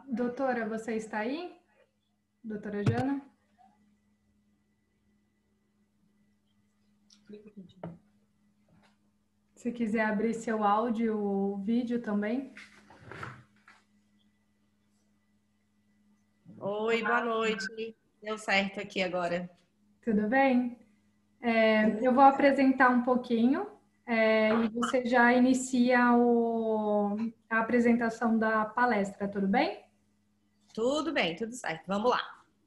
Doutora, você está aí? Doutora Jana? Se quiser abrir seu áudio ou vídeo também. Oi, boa noite. Deu certo aqui agora. Tudo bem? Eu vou apresentar um pouquinho e você já inicia a apresentação da palestra, tudo bem? Tudo bem, tudo certo. Vamos lá.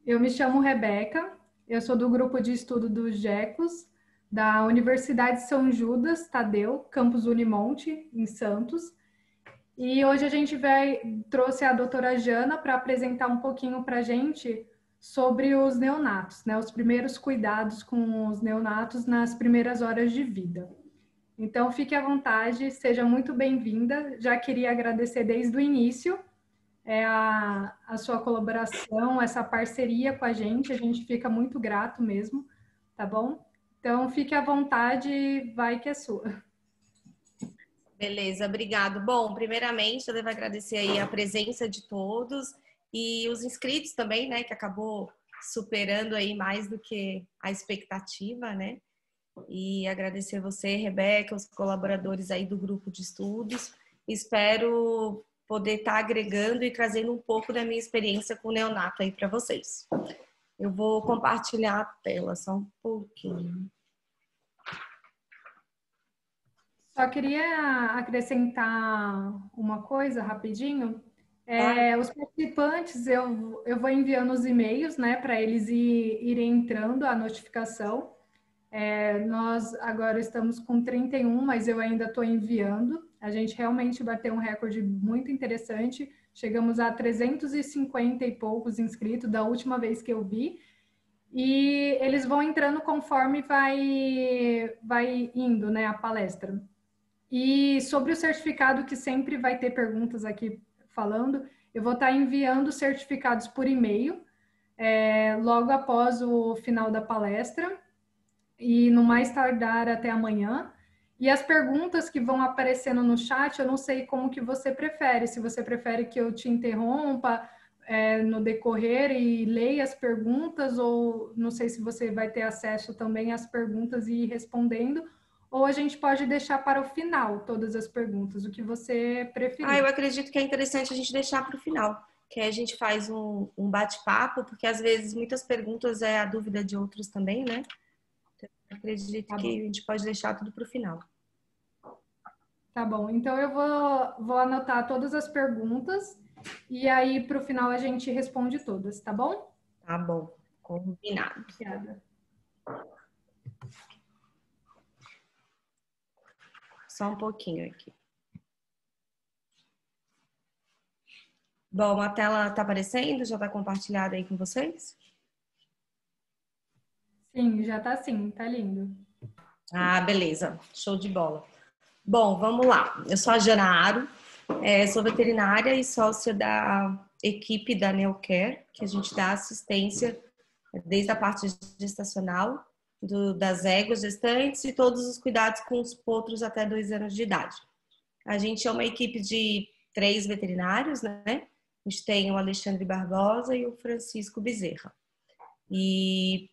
Eu me chamo Rebeca, eu sou do grupo de estudo dos GECOS, da Universidade São Judas Tadeu, campus Unimonte, em Santos. E hoje a gente trouxe a doutora Jana para apresentar um pouquinho para a gente sobre os neonatos, né? Os primeiros cuidados com os neonatos nas primeiras horas de vida. Então, fique à vontade, seja muito bem-vinda. Já queria agradecer desde o início a sua colaboração, essa parceria com a gente fica muito grato mesmo, tá bom? Então, fique à vontade, vai que é sua. Beleza, obrigado. Bom, primeiramente, eu devo agradecer aí a presença de todos e os inscritos também, né, que acabou superando aí mais do que a expectativa, né? E agradecer você, Rebeca, os colaboradores aí do grupo de estudos. Espero poder estar agregando e trazendo um pouco da minha experiência com o neonato aí para vocês. Eu vou compartilhar a tela só um pouquinho. Só queria acrescentar uma coisa rapidinho. Claro. Os participantes, eu vou enviando os e-mails, né, para eles irem entrando a notificação. Nós agora estamos com 31, mas eu ainda estou enviando. A gente realmente bateu um recorde muito interessante. Chegamos a 350 e poucos inscritos da última vez que eu vi. E eles vão entrando conforme vai indo, né, a palestra. E sobre o certificado, que sempre vai ter perguntas aqui falando, eu vou estar enviando certificados por e-mail, logo após o final da palestra, e no mais tardar até amanhã. E as perguntas que vão aparecendo no chat, eu não sei como que você prefere, se você prefere que eu te interrompa no decorrer e leia as perguntas, ou não sei se você vai ter acesso também às perguntas e ir respondendo, ou a gente pode deixar para o final todas as perguntas, o que você preferir. Eu acredito que é interessante a gente deixar para o final, que aí a gente faz um bate-papo, porque às vezes muitas perguntas é a dúvida de outros também, né? Então, eu acredito que a gente pode deixar tudo para o final. Tá bom, então eu vou anotar todas as perguntas e aí para o final a gente responde todas, tá bom? Tá bom, combinado. Obrigada. Só um pouquinho aqui. Bom, a tela tá aparecendo? Já tá compartilhada aí com vocês? Sim, já tá sim, tá lindo. Ah, beleza. Show de bola. Bom, vamos lá. Eu sou a Jana Aro, sou veterinária e sócia da equipe da Neocare, que a gente dá assistência desde a parte gestacional, das éguas gestantes e todos os cuidados com os potros até 2 anos de idade. A gente é uma equipe de 3 veterinários, né? A gente tem o Alexandre Barbosa e o Francisco Bezerra. E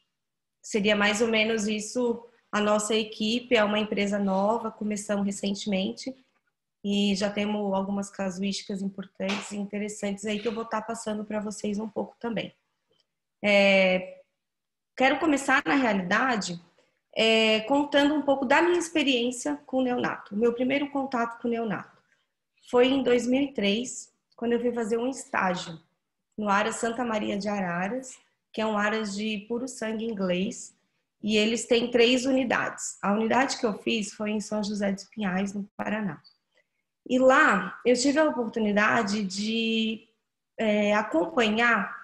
seria mais ou menos isso. A nossa equipe é uma empresa nova, começamos recentemente e já temos algumas casuísticas importantes e interessantes aí que eu vou estar passando para vocês um pouco também. Quero começar, na realidade, contando um pouco da minha experiência com o neonato. O meu primeiro contato com o neonato foi em 2003, quando eu fui fazer um estágio no Aras Santa Maria de Araras, que é um Aras de puro sangue inglês, e eles têm 3 unidades. A unidade que eu fiz foi em São José dos Pinhais, no Paraná. E lá eu tive a oportunidade de acompanhar,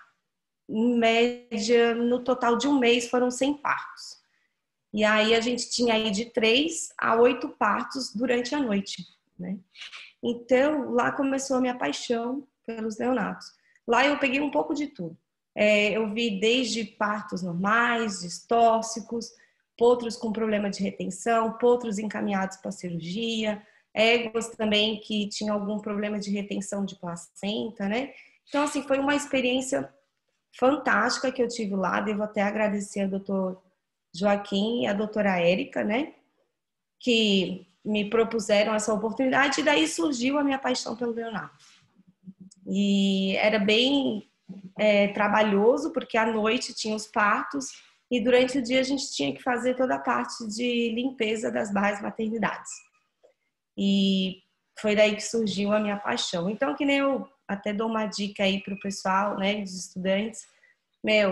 em média, no total de 1 mês, foram 100 partos. E aí a gente tinha aí de 3 a 8 partos durante a noite, né? Então, lá começou a minha paixão pelos neonatos. Lá eu peguei um pouco de tudo. Eu vi desde partos normais, distóxicos, potros com problema de retenção, potros encaminhados para cirurgia, éguas também que tinham algum problema de retenção de placenta, né? Então, assim, foi uma experiência fantástica que eu tive lá. Devo até agradecer ao doutor Joaquim e a doutora Érica, né? Que me propuseram essa oportunidade e daí surgiu a minha paixão pelo neonato. E era bem trabalhoso, porque à noite tinha os partos e durante o dia a gente tinha que fazer toda a parte de limpeza das barras maternidades. E foi daí que surgiu a minha paixão. Então, que nem eu até dou uma dica aí para o pessoal, né, dos estudantes,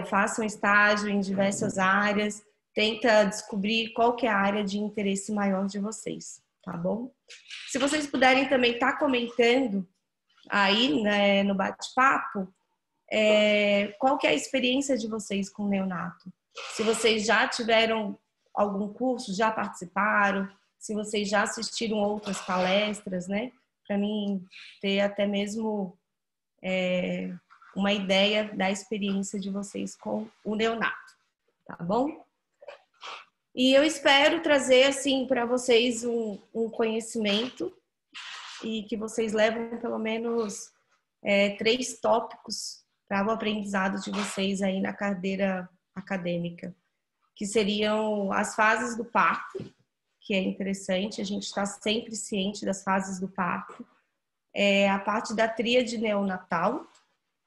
façam estágio em diversas áreas, tenta descobrir qual que é a área de interesse maior de vocês, tá bom? Se vocês puderem também estar comentando aí, né, no bate-papo, qual que é a experiência de vocês com o neonato? Se vocês já tiveram algum curso, já participaram, se vocês já assistiram outras palestras, né? Para mim ter até mesmo uma ideia da experiência de vocês com o neonato, tá bom? E eu espero trazer, assim, para vocês um conhecimento e que vocês levem pelo menos 3 tópicos para o aprendizado de vocês aí na cadeira acadêmica, que seriam as fases do parto, que é interessante, a gente está sempre ciente das fases do parto, a parte da tríade neonatal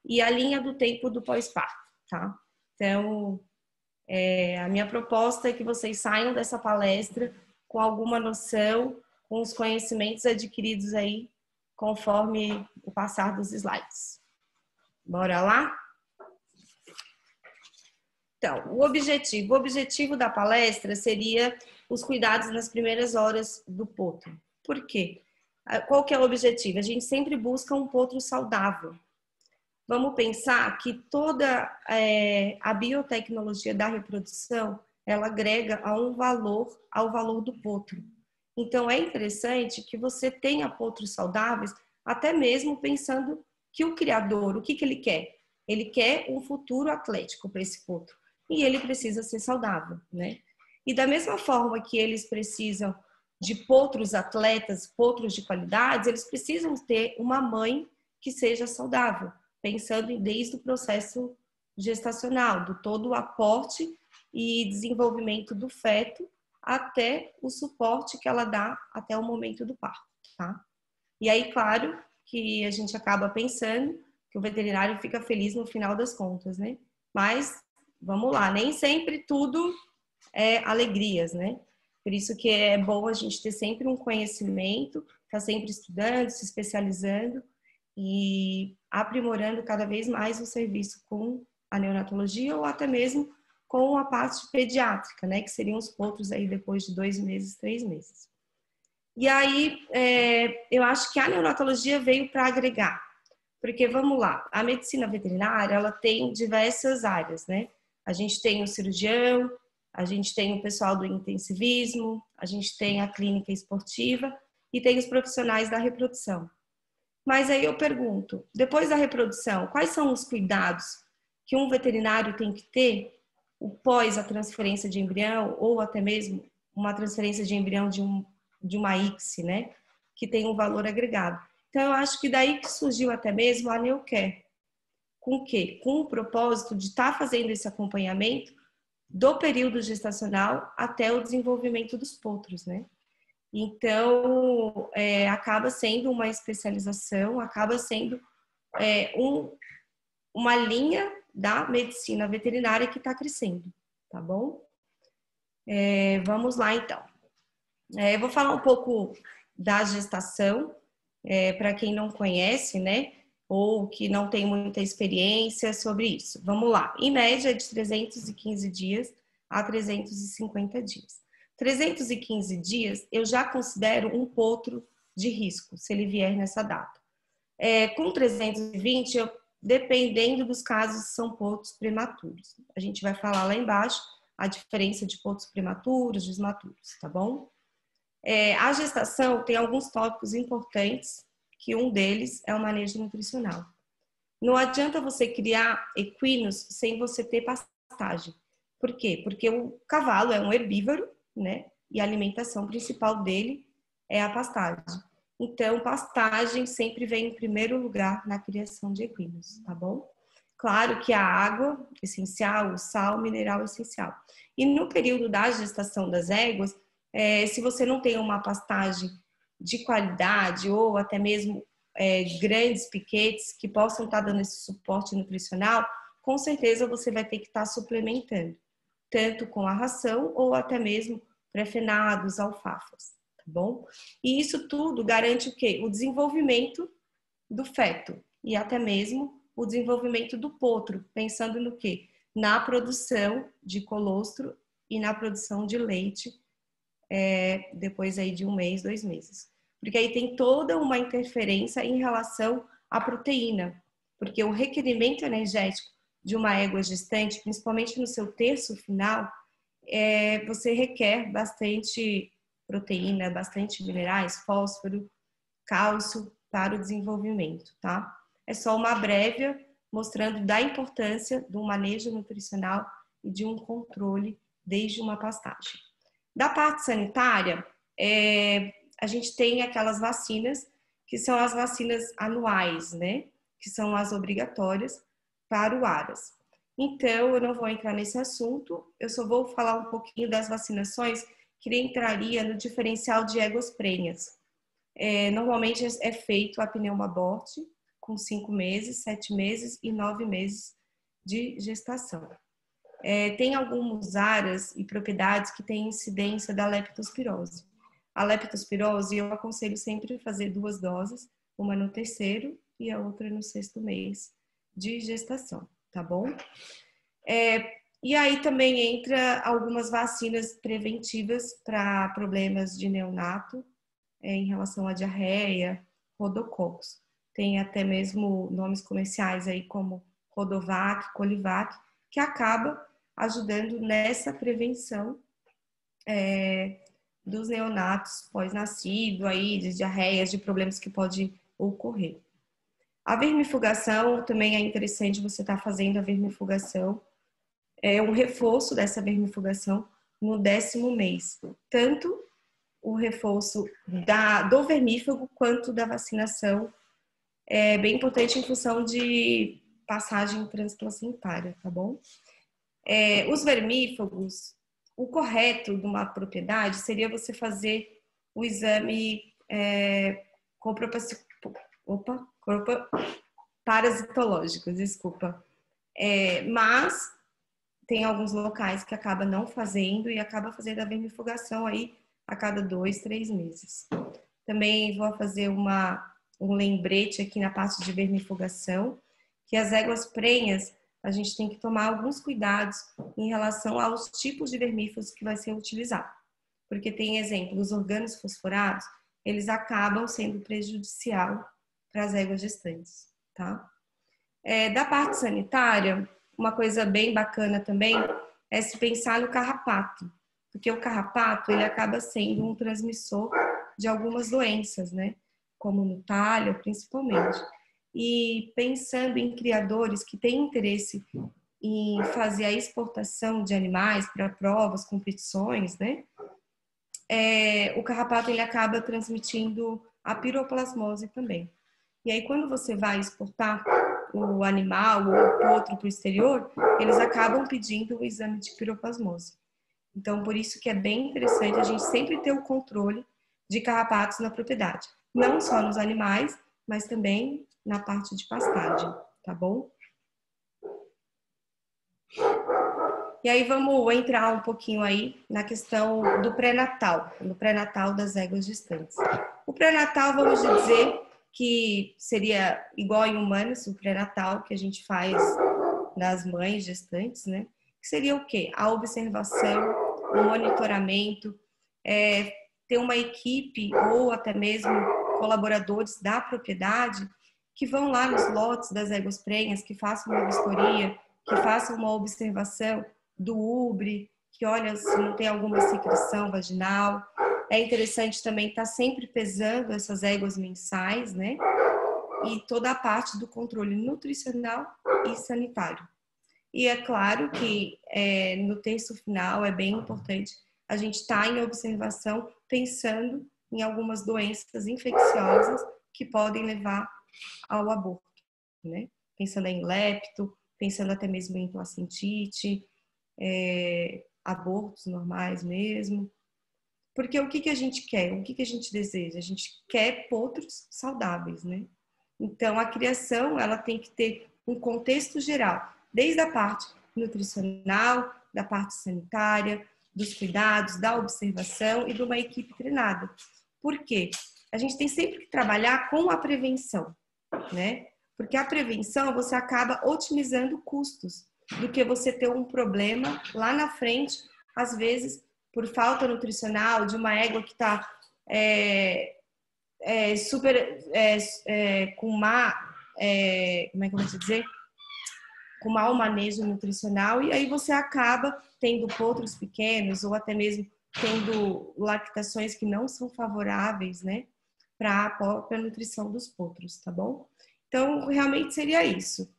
e a linha do tempo do pós-parto, tá? Então, a minha proposta é que vocês saiam dessa palestra com alguma noção, com os conhecimentos adquiridos aí conforme o passar dos slides. Bora lá? Então, o objetivo da palestra seria os cuidados nas primeiras horas do potro. Por quê? Qual que é o objetivo? A gente sempre busca um potro saudável. Vamos pensar que toda a biotecnologia da reprodução, ela agrega ao valor do potro. Então, é interessante que você tenha potros saudáveis, até mesmo pensando que o criador, o que ele quer? Ele quer um futuro atlético para esse potro. E ele precisa ser saudável, né? E da mesma forma que eles precisam de potros atletas, potros de qualidade, eles precisam ter uma mãe que seja saudável, pensando desde o processo gestacional, do todo o aporte e desenvolvimento do feto até o suporte que ela dá até o momento do parto, tá? E aí, claro, que a gente acaba pensando que o veterinário fica feliz no final das contas, né? Mas, vamos lá, nem sempre tudo é alegrias, né? Por isso que é bom a gente ter sempre um conhecimento, estar sempre estudando, se especializando e aprimorando cada vez mais o serviço com a neonatologia ou até mesmo com a parte pediátrica, né? Que seriam os potros aí depois de 2 meses, 3 meses. E aí, eu acho que a neonatologia veio para agregar, porque vamos lá, a medicina veterinária, ela tem diversas áreas, né? A gente tem o cirurgião, a gente tem o pessoal do intensivismo, a gente tem a clínica esportiva e tem os profissionais da reprodução. Mas aí eu pergunto, depois da reprodução, quais são os cuidados que um veterinário tem que ter pós a transferência de embrião ou até mesmo uma transferência de embrião de uma ICSI, né? Que tem um valor agregado. Então, eu acho que daí que surgiu até mesmo a NeoCare. Com o quê? Com o propósito de estar fazendo esse acompanhamento do período gestacional até o desenvolvimento dos potros, né? Então, acaba sendo uma especialização, acaba sendo uma linha da medicina veterinária que está crescendo, tá bom? Vamos lá, então. Eu vou falar um pouco da gestação, para quem não conhece, né? Ou que não tem muita experiência sobre isso. Vamos lá. Em média, de 315 dias a 350 dias. 315 dias, eu já considero um potro de risco, se ele vier nessa data. Com 320, dependendo dos casos, são potros prematuros. A gente vai falar lá embaixo a diferença de potros prematuros, desmaturos, tá bom? A gestação tem alguns tópicos importantes, que um deles é o manejo nutricional. Não adianta você criar equinos sem você ter pastagem. Por quê? Porque o cavalo é um herbívoro, né? E a alimentação principal dele é a pastagem. Então, pastagem sempre vem em primeiro lugar na criação de equinos, tá bom? Claro que a água essencial, o sal mineral essencial. E no período da gestação das éguas, se você não tem uma pastagem de qualidade ou até mesmo grandes piquetes que possam estar dando esse suporte nutricional, com certeza você vai ter que estar suplementando, tanto com a ração ou até mesmo pré-fenados, alfafas, tá bom? E isso tudo garante o quê? O desenvolvimento do feto e até mesmo o desenvolvimento do potro, pensando no quê? Na produção de colostro e na produção de leite depois aí de 1 mês, 2 meses. Porque aí tem toda uma interferência em relação à proteína, porque o requerimento energético de uma égua gestante, principalmente no seu terço final, você requer bastante proteína, bastante minerais, fósforo, cálcio para o desenvolvimento, tá? É só uma prévia mostrando da importância do manejo nutricional e de um controle desde uma pastagem. Da parte sanitária, a gente tem aquelas vacinas que são as vacinas anuais, né? Que são as obrigatórias para o Aras. Então, eu não vou entrar nesse assunto, eu só vou falar um pouquinho das vacinações que entraria no diferencial de éguas prenhas. Normalmente é feito a pneumaborte com 5 meses, 7 meses e 9 meses de gestação. Tem alguns áreas e propriedades que têm incidência da leptospirose. A leptospirose eu aconselho sempre fazer 2 doses, uma no 3º e a outra no 6º mês de gestação, tá bom? E aí também entra algumas vacinas preventivas para problemas de neonato, em relação à diarreia, rodococos. Tem até mesmo nomes comerciais aí como Rodovac, Colivac, que acaba ajudando nessa prevenção dos neonatos pós-nascido, aí, de diarreias, de problemas que podem ocorrer. A vermifugação também é interessante você estar fazendo a vermifugação, um reforço dessa vermifugação no 10º mês, tanto o reforço do vermífugo quanto da vacinação é bem importante em função de passagem transplacentária, tá bom? Os vermífugos, o correto de uma propriedade seria você fazer o exame parasitológico, desculpa. Mas tem alguns locais que acaba não fazendo e acaba fazendo a vermifugação aí a cada 2, 3 meses. Também vou fazer um lembrete aqui na parte de vermifugação, que as éguas prenhas, a gente tem que tomar alguns cuidados em relação aos tipos de vermífugos que vai ser utilizado. Porque tem exemplo, os organos fosforados, eles acabam sendo prejudicial para as éguas gestantes, tá? Da parte sanitária, uma coisa bem bacana também é se pensar no carrapato, porque o carrapato ele acaba sendo um transmissor de algumas doenças, né? Como no talho, principalmente. E pensando em criadores que têm interesse em fazer a exportação de animais para provas, competições, né? O carrapato ele acaba transmitindo a piroplasmose também. E aí quando você vai exportar o animal ou o potro para o exterior, eles acabam pedindo o exame de piroplasmose. Então, por isso que é bem interessante a gente sempre ter o controle de carrapatos na propriedade. Não só nos animais, mas também na parte de pastagem, tá bom? E aí vamos entrar um pouquinho aí na questão do pré-natal, no pré-natal das éguas gestantes. O pré-natal, vamos dizer que seria igual em humanos, o pré-natal que a gente faz nas mães gestantes, né? Que seria o quê? A observação, o monitoramento, ter uma equipe ou até mesmo colaboradores da propriedade que vão lá nos lotes das éguas prenhas, que façam uma vistoria, que façam uma observação do úbre, que olha se não tem alguma secreção vaginal. É interessante também estar sempre pesando essas éguas mensais, né? E toda a parte do controle nutricional e sanitário. E é claro que no terço final é bem importante a gente estar em observação pensando em algumas doenças infecciosas que podem levar ao aborto, né? Pensando em lepto, pensando até mesmo em placentite, abortos normais mesmo. Porque o que a gente quer? O que a gente deseja? A gente quer potros saudáveis, né? Então, a criação, ela tem que ter um contexto geral, desde a parte nutricional, da parte sanitária, dos cuidados, da observação e de uma equipe treinada. Por quê? A gente tem sempre que trabalhar com a prevenção, né? Porque a prevenção, você acaba otimizando custos do que você ter um problema lá na frente, às vezes, por falta nutricional, de uma égua que está com má, como é que eu vou te dizer? Com mau manejo nutricional, e aí você acaba tendo potros pequenos ou até mesmo tendo lactações que não são favoráveis, né, para a própria nutrição dos potros, tá bom? Então, realmente seria isso.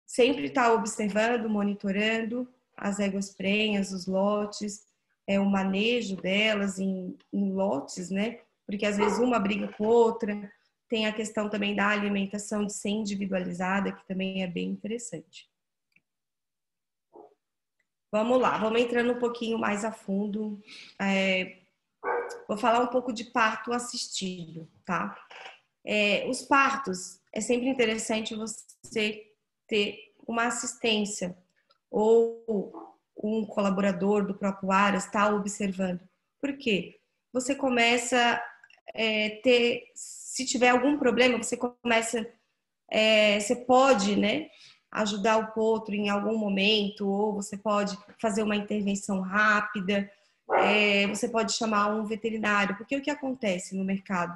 Sempre estar observando, monitorando as éguas prenhas, os lotes, o manejo delas em lotes, né? Porque às vezes uma briga com outra. Tem a questão também da alimentação de ser individualizada, que também é bem interessante. Vamos lá, vamos entrando um pouquinho mais a fundo. Vou falar um pouco de parto assistido, tá? Os partos, é sempre interessante você ter uma assistência ou um colaborador do próprio Aras estar observando. Por quê? Você começa se tiver algum problema, você pode, né, ajudar o potro em algum momento, ou você pode fazer uma intervenção rápida, você pode chamar um veterinário, porque o que acontece no mercado?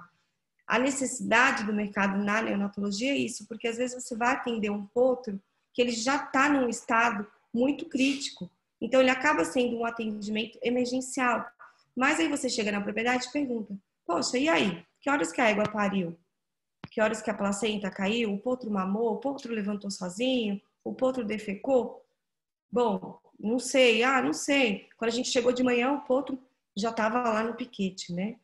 A necessidade do mercado na neonatologia é isso, porque às vezes você vai atender um potro que ele já está num estado muito crítico, então ele acaba sendo um atendimento emergencial. Mas aí você chega na propriedade e pergunta, poxa, e aí? Que horas que a égua pariu? Que horas que a placenta caiu? O potro mamou? O potro levantou sozinho? O potro defecou? Bom, não sei. Ah, não sei. Quando a gente chegou de manhã, o potro já estava lá no piquete, né?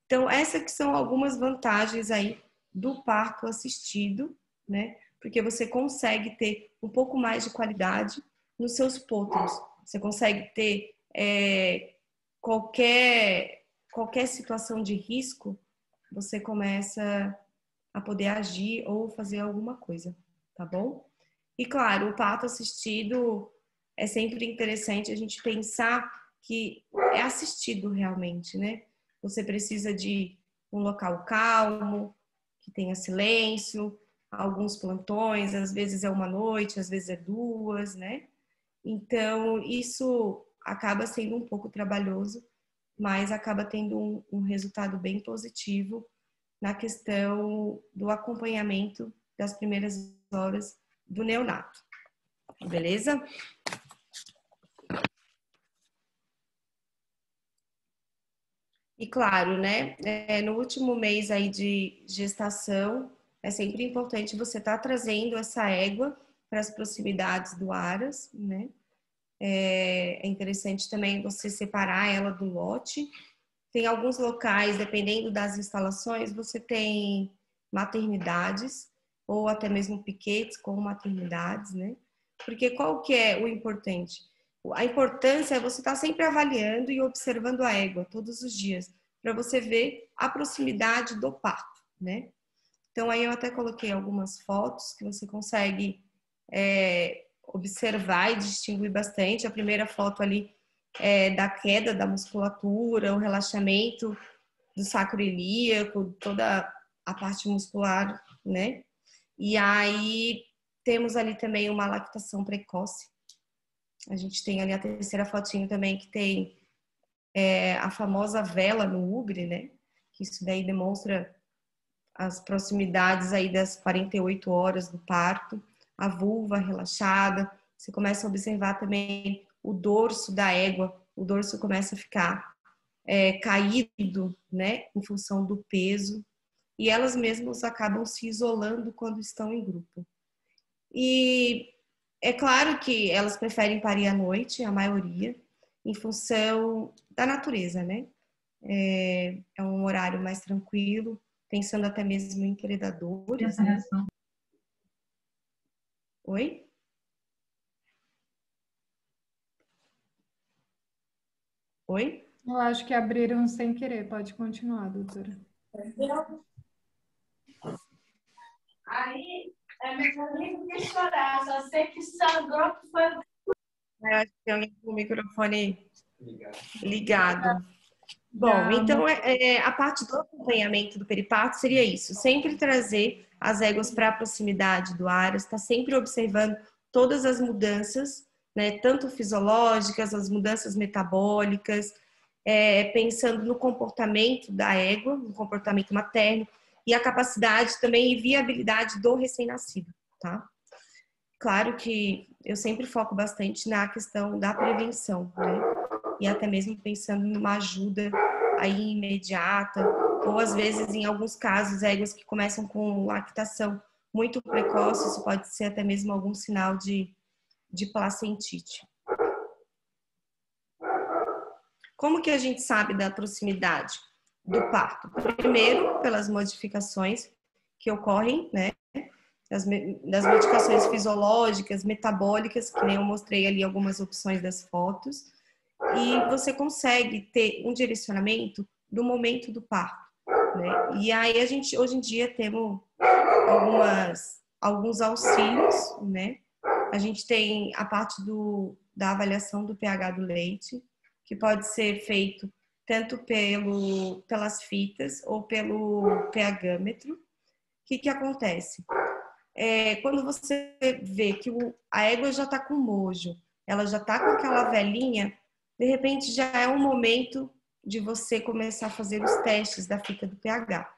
Então, essas que são algumas vantagens aí do parto assistido, né? Porque você consegue ter um pouco mais de qualidade nos seus potros. Você consegue ter qualquer situação de risco, você começa a poder agir ou fazer alguma coisa, tá bom? E claro, o parto assistido é sempre interessante a gente pensar que é assistido realmente, né? Você precisa de um local calmo, que tenha silêncio, alguns plantões, às vezes é uma noite, às vezes é duas, né? Então, isso acaba sendo um pouco trabalhoso, mas acaba tendo um resultado bem positivo na questão do acompanhamento das primeiras horas do neonato. Beleza? E claro, né, no último mês aí de gestação, é sempre importante você estar trazendo essa égua para as proximidades do Aras, né? É interessante também você separar ela do lote. Tem alguns locais, dependendo das instalações, você tem maternidades ou até mesmo piquetes com maternidades, né? Porque qual que é o importante? A importância é você estar sempre avaliando e observando a égua todos os dias, para você ver a proximidade do parto, né? Então, aí eu até coloquei algumas fotos que você consegue observar e distinguir bastante. A primeira foto ali é da queda da musculatura, o relaxamento do sacro ilíaco, toda a parte muscular, né? E aí temos ali também uma lactação precoce. A gente tem ali a terceira fotinho também que tem a famosa vela no úbre, né? Que isso daí demonstra as proximidades aí das 48 horas do parto, a vulva relaxada. Você começa a observar também o dorso da égua, o dorso começa a ficar caído, né? Em função do peso. E elas mesmas acabam se isolando quando estão em grupo. E é claro que elas preferem parir à noite, a maioria, em função da natureza, né? É um horário mais tranquilo, pensando até mesmo em predadores, né? Oi? Oi? Eu acho que abriram sem querer. Pode continuar, doutora. Aí, minha família quis chorar, só sei que sangrou que foi. Eu acho que tem alguém com o microfone ligado. Bom, então a parte do acompanhamento do periparto seria isso, sempre trazer as éguas para a proximidade do Aras, está sempre observando todas as mudanças, né, tanto fisiológicas, as mudanças metabólicas, pensando no comportamento da égua, no comportamento materno e a capacidade também e viabilidade do recém-nascido, tá? Claro que eu sempre foco bastante na questão da prevenção, né? E até mesmo pensando numa ajuda aí imediata, ou às vezes, em alguns casos, éguas que começam com lactação muito precoce, isso pode ser até mesmo algum sinal de placentite. Como que a gente sabe da proximidade do parto? Primeiro, pelas modificações que ocorrem, né? Das modificações fisiológicas, metabólicas, que nem eu mostrei ali algumas opções das fotos, e você consegue ter um direcionamento do momento do parto, né? E aí a gente, hoje em dia, temos alguns auxílios, né? A gente tem a parte da avaliação do pH do leite, que pode ser feito tanto pelas fitas ou pelo pH-metro. O que acontece? Quando você vê que a égua já está com mojo, ela já está com aquela velhinha, de repente já é um momento de você começar a fazer os testes da fita do pH.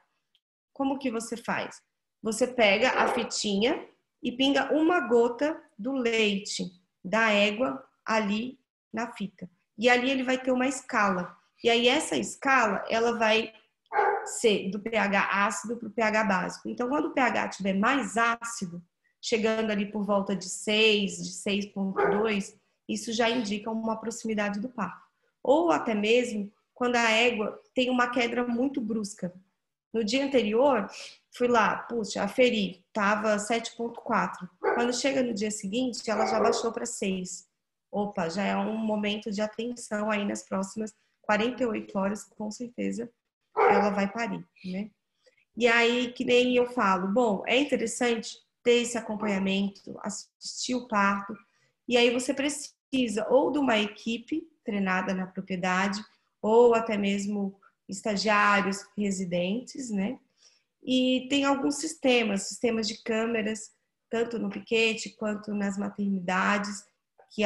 Como que você faz? Você pega a fitinha e pinga uma gota do leite da égua ali na fita. E ali ele vai ter uma escala. E aí essa escala, ela vai ser do pH ácido para o pH básico. Então, quando o pH estiver mais ácido, chegando ali por volta de 6, de 6,2, isso já indica uma proximidade do parto. Ou até mesmo quando a égua tem uma queda muito brusca. No dia anterior, fui lá, puxa, aferi, estava 7,4. Quando chega no dia seguinte, ela já baixou para 6. Opa, já é um momento de atenção aí nas próximas 48 horas, com certeza ela vai parir, né? E aí, que nem eu falo, bom, é interessante ter esse acompanhamento, assistir o parto, e aí você precisa ou de uma equipe treinada na propriedade, ou até mesmo estagiários, residentes, né? E tem alguns sistemas de câmeras, tanto no piquete quanto nas maternidades, que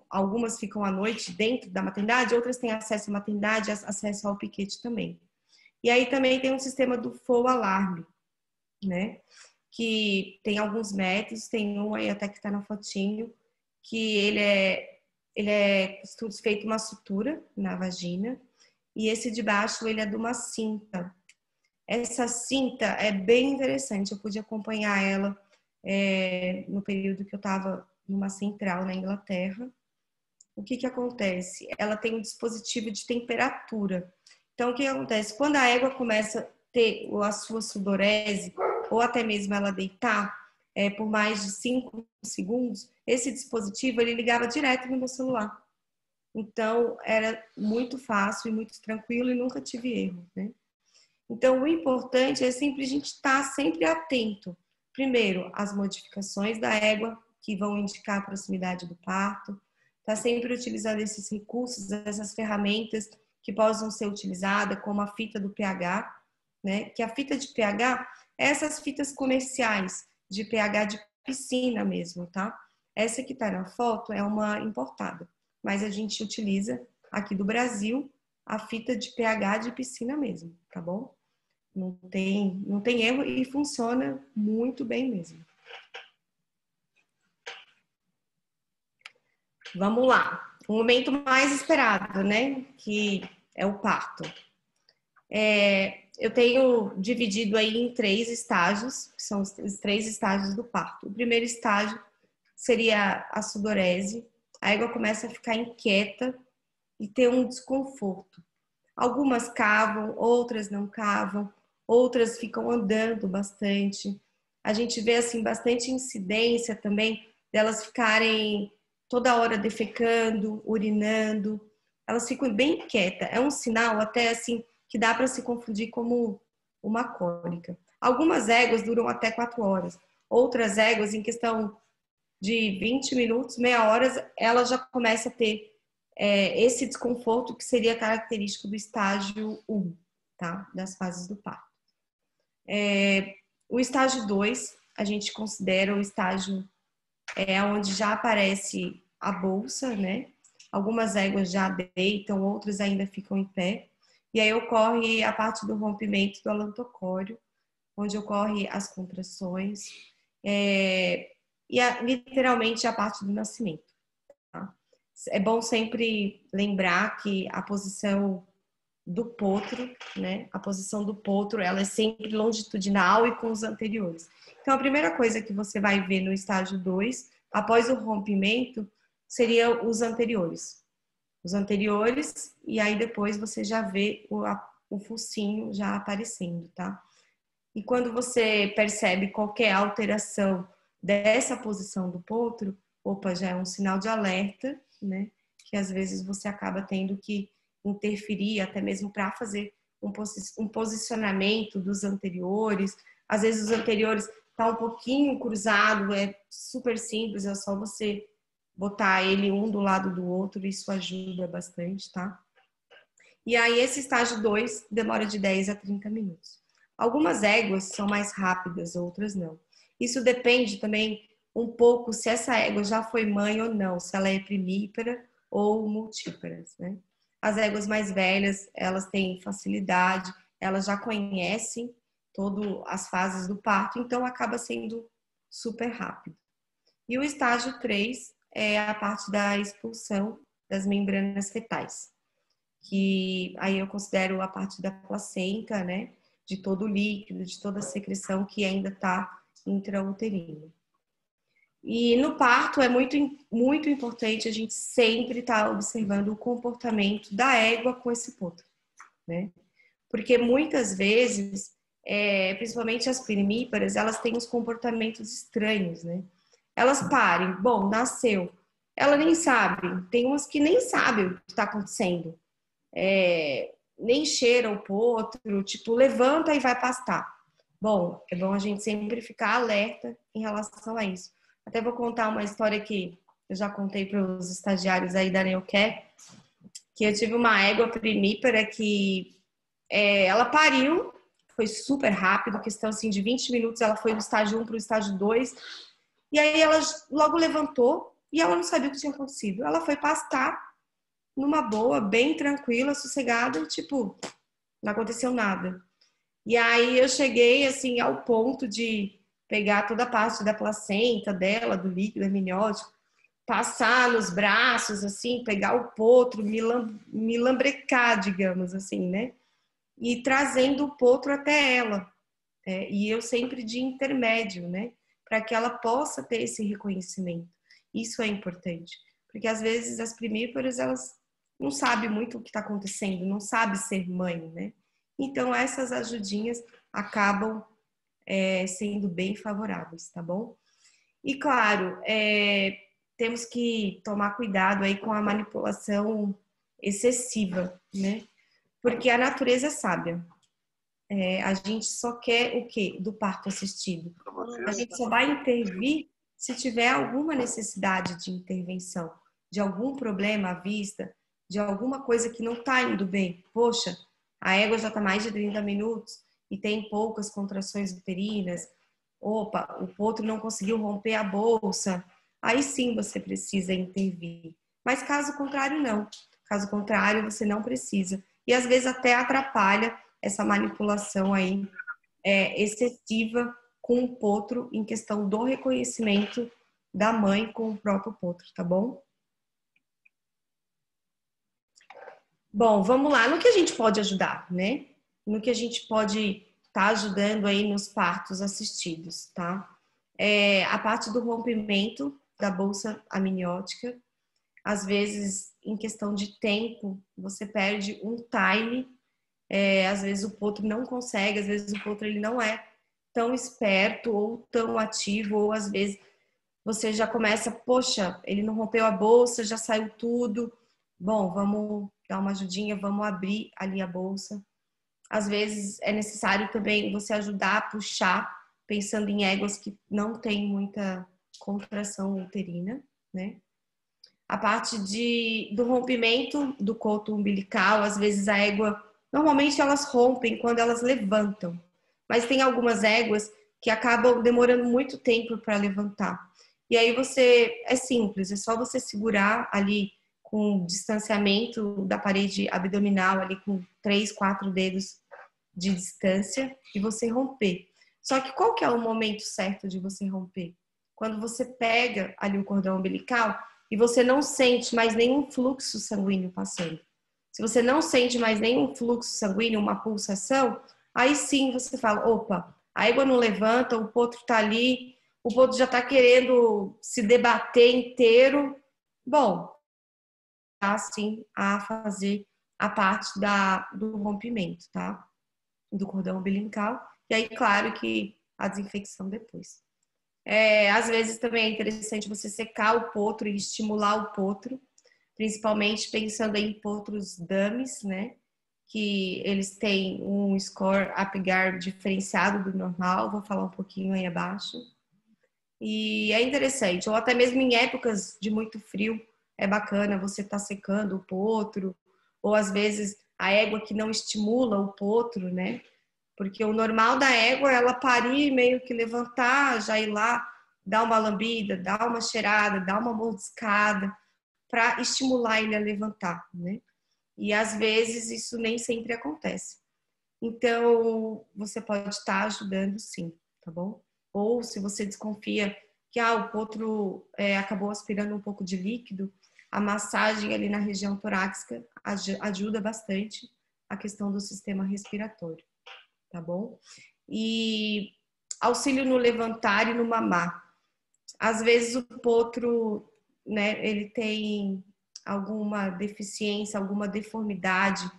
algumas ficam à noite dentro da maternidade, outras têm acesso à maternidade, acesso ao piquete também. E aí também tem um sistema do Flow Alarme, né? Que tem alguns métodos, tem um aí até que está na fotinho, que ele é feito uma sutura na vagina, e esse de baixo ele é de uma cinta. Essa cinta é bem interessante, eu pude acompanhar ela no período que eu estava numa central na Inglaterra. O que acontece? Ela tem um dispositivo de temperatura. Então, o que acontece? Quando a égua começa a ter a sua sudorese, ou até mesmo ela deitar por mais de 5 segundos, esse dispositivo ele ligava direto no meu celular. Então, era muito fácil e muito tranquilo e nunca tive erro, né? Então, o importante é sempre a gente estar sempre atento. Primeiro, às modificações da égua, que vão indicar a proximidade do parto. Está sempre utilizando esses recursos, essas ferramentas que possam ser utilizadas, como a fita do pH, né? Que a fita de pH, essas fitas comerciais de pH de piscina mesmo, tá? Essa que está na foto é uma importada, mas a gente utiliza aqui do Brasil a fita de pH de piscina mesmo, tá bom? Não tem erro e funciona muito bem mesmo. Vamos lá. O momento mais esperado, né? Que é o parto. Eu tenho dividido aí em 3 estágios, que são os 3 estágios do parto. O primeiro estágio seria a sudorese. A égua começa a ficar inquieta e ter um desconforto. Algumas cavam, outras não cavam, outras ficam andando bastante. A gente vê assim bastante incidência também delas ficarem toda hora defecando, urinando. Elas ficam bem quietas. É um sinal até assim que dá para se confundir como uma cólica. Algumas éguas duram até 4 horas. Outras éguas, em questão de 20 minutos, meia hora, ela já começa a ter esse desconforto que seria característico do estágio 1, tá? Das fases do parto. O estágio 2, a gente considera o estágio onde já aparece a bolsa, né? Algumas éguas já deitam, outras ainda ficam em pé. E aí ocorre a parte do rompimento do alantocório, onde ocorre as contrações e literalmente a parte do nascimento. Tá? É bom sempre lembrar que a posição do potro, né? A posição do potro, ela é sempre longitudinal e com os anteriores. Então, a primeira coisa que você vai ver no estágio 2, após o rompimento, seria os anteriores. Os anteriores, e aí depois você já vê o focinho já aparecendo, tá? E quando você percebe qualquer alteração dessa posição do potro, opa, já é um sinal de alerta, né? Que às vezes você acaba tendo que interferir até mesmo para fazer um posicionamento dos anteriores. Às vezes os anteriores tá um pouquinho cruzado, é super simples, é só você botar ele um do lado do outro, isso ajuda bastante, tá? E aí esse estágio 2 demora de 10 a 30 minutos. Algumas éguas são mais rápidas, outras não. Isso depende também um pouco se essa égua já foi mãe ou não, se ela é primípara ou multíparas, né? As éguas mais velhas, elas têm facilidade, elas já conhecem todas as fases do parto, então acaba sendo super rápido. E o estágio 3 é a parte da expulsão das membranas fetais, que aí eu considero a parte da placenta, né? De todo o líquido, de toda a secreção que ainda está intrauterina. E no parto é muito, muito importante a gente sempre estar observando o comportamento da égua com esse potro, né? Porque muitas vezes, principalmente as primíparas, elas têm uns comportamentos estranhos, né? Elas parem, bom, nasceu, ela nem sabe, tem umas que nem sabem o que está acontecendo, nem cheira o potro, tipo, levanta e vai pastar. Bom, é bom a gente sempre ficar alerta em relação a isso. Até vou contar uma história que eu já contei para os estagiários aí da Neocare, que eu tive uma égua primípara que ela pariu, foi super rápido, questão assim de 20 minutos, ela foi do estágio 1 para o estágio 2, e aí ela logo levantou e ela não sabia o que tinha acontecido. Ela foi pastar numa boa, bem tranquila, sossegada, tipo, não aconteceu nada. E aí eu cheguei, assim, ao ponto de pegar toda a parte da placenta dela, do líquido amniótico, passar nos braços, assim, pegar o potro, me lambrecar, digamos assim, né? E trazendo o potro até ela. E eu sempre de intermédio, né? Para que ela possa ter esse reconhecimento. Isso é importante. Porque às vezes as primíparas, elas não sabem muito o que está acontecendo, não sabem ser mãe, né? Então essas ajudinhas acabam sendo bem favoráveis, tá bom? E claro, temos que tomar cuidado aí com a manipulação excessiva, né? Porque a natureza é sábia. A gente só quer o quê? Do parto assistido. A gente só vai intervir se tiver alguma necessidade de intervenção, de algum problema à vista, de alguma coisa que não está indo bem. Poxa, a égua já está mais de 30 minutos e tem poucas contrações uterinas. Opa, o potro não conseguiu romper a bolsa. Aí sim você precisa intervir. Mas caso contrário, não. Caso contrário, você não precisa. E às vezes até atrapalha essa manipulação aí excessiva com o potro em questão do reconhecimento da mãe com o próprio potro, tá bom? Bom, vamos lá. No que a gente pode ajudar, né? No que a gente pode estar ajudando aí nos partos assistidos, tá? A parte do rompimento da bolsa amniótica, às vezes, em questão de tempo, você perde um time. Às vezes o potro não consegue, às vezes o potro ele não é tão esperto ou tão ativo, ou às vezes você já começa, poxa, ele não rompeu a bolsa, já saiu tudo. Bom, vamos dar uma ajudinha, vamos abrir ali a bolsa. Às vezes é necessário também você ajudar a puxar, pensando em éguas que não tem muita contração uterina, né? A parte do rompimento do coto umbilical, às vezes a égua, normalmente elas rompem quando elas levantam, mas tem algumas éguas que acabam demorando muito tempo para levantar. E aí é simples, é só você segurar ali com distanciamento da parede abdominal, ali com 3, 4 dedos de distância e você romper. Só que qual que é o momento certo de você romper? Quando você pega ali o cordão umbilical e você não sente mais nenhum fluxo sanguíneo passando. Se você não sente mais nenhum fluxo sanguíneo, uma pulsação, aí sim você fala, opa, a égua não levanta, o potro tá ali, o potro já tá querendo se debater inteiro. Bom, assim a fazer a parte do rompimento, tá? Do cordão umbilical. E aí, claro que a desinfecção depois. Às vezes também é interessante você secar o potro e estimular o potro, principalmente pensando em potros dummies, né? Que eles têm um score Apgar diferenciado do normal, vou falar um pouquinho aí abaixo. E é interessante, ou até mesmo em épocas de muito frio, é bacana você estar secando o potro, ou às vezes a égua que não estimula o potro, né? Porque o normal da égua é ela parir, meio que levantar, já ir lá, dar uma lambida, dar uma cheirada, dar uma mordiscada, para estimular ele a levantar, né? E às vezes isso nem sempre acontece. Então, você pode estar ajudando sim, tá bom? Ou se você desconfia que o potro acabou aspirando um pouco de líquido, a massagem ali na região torácica ajuda bastante a questão do sistema respiratório, tá bom? E auxílio no levantar e no mamar. Às vezes o potro, né, ele tem alguma deficiência, alguma deformidade,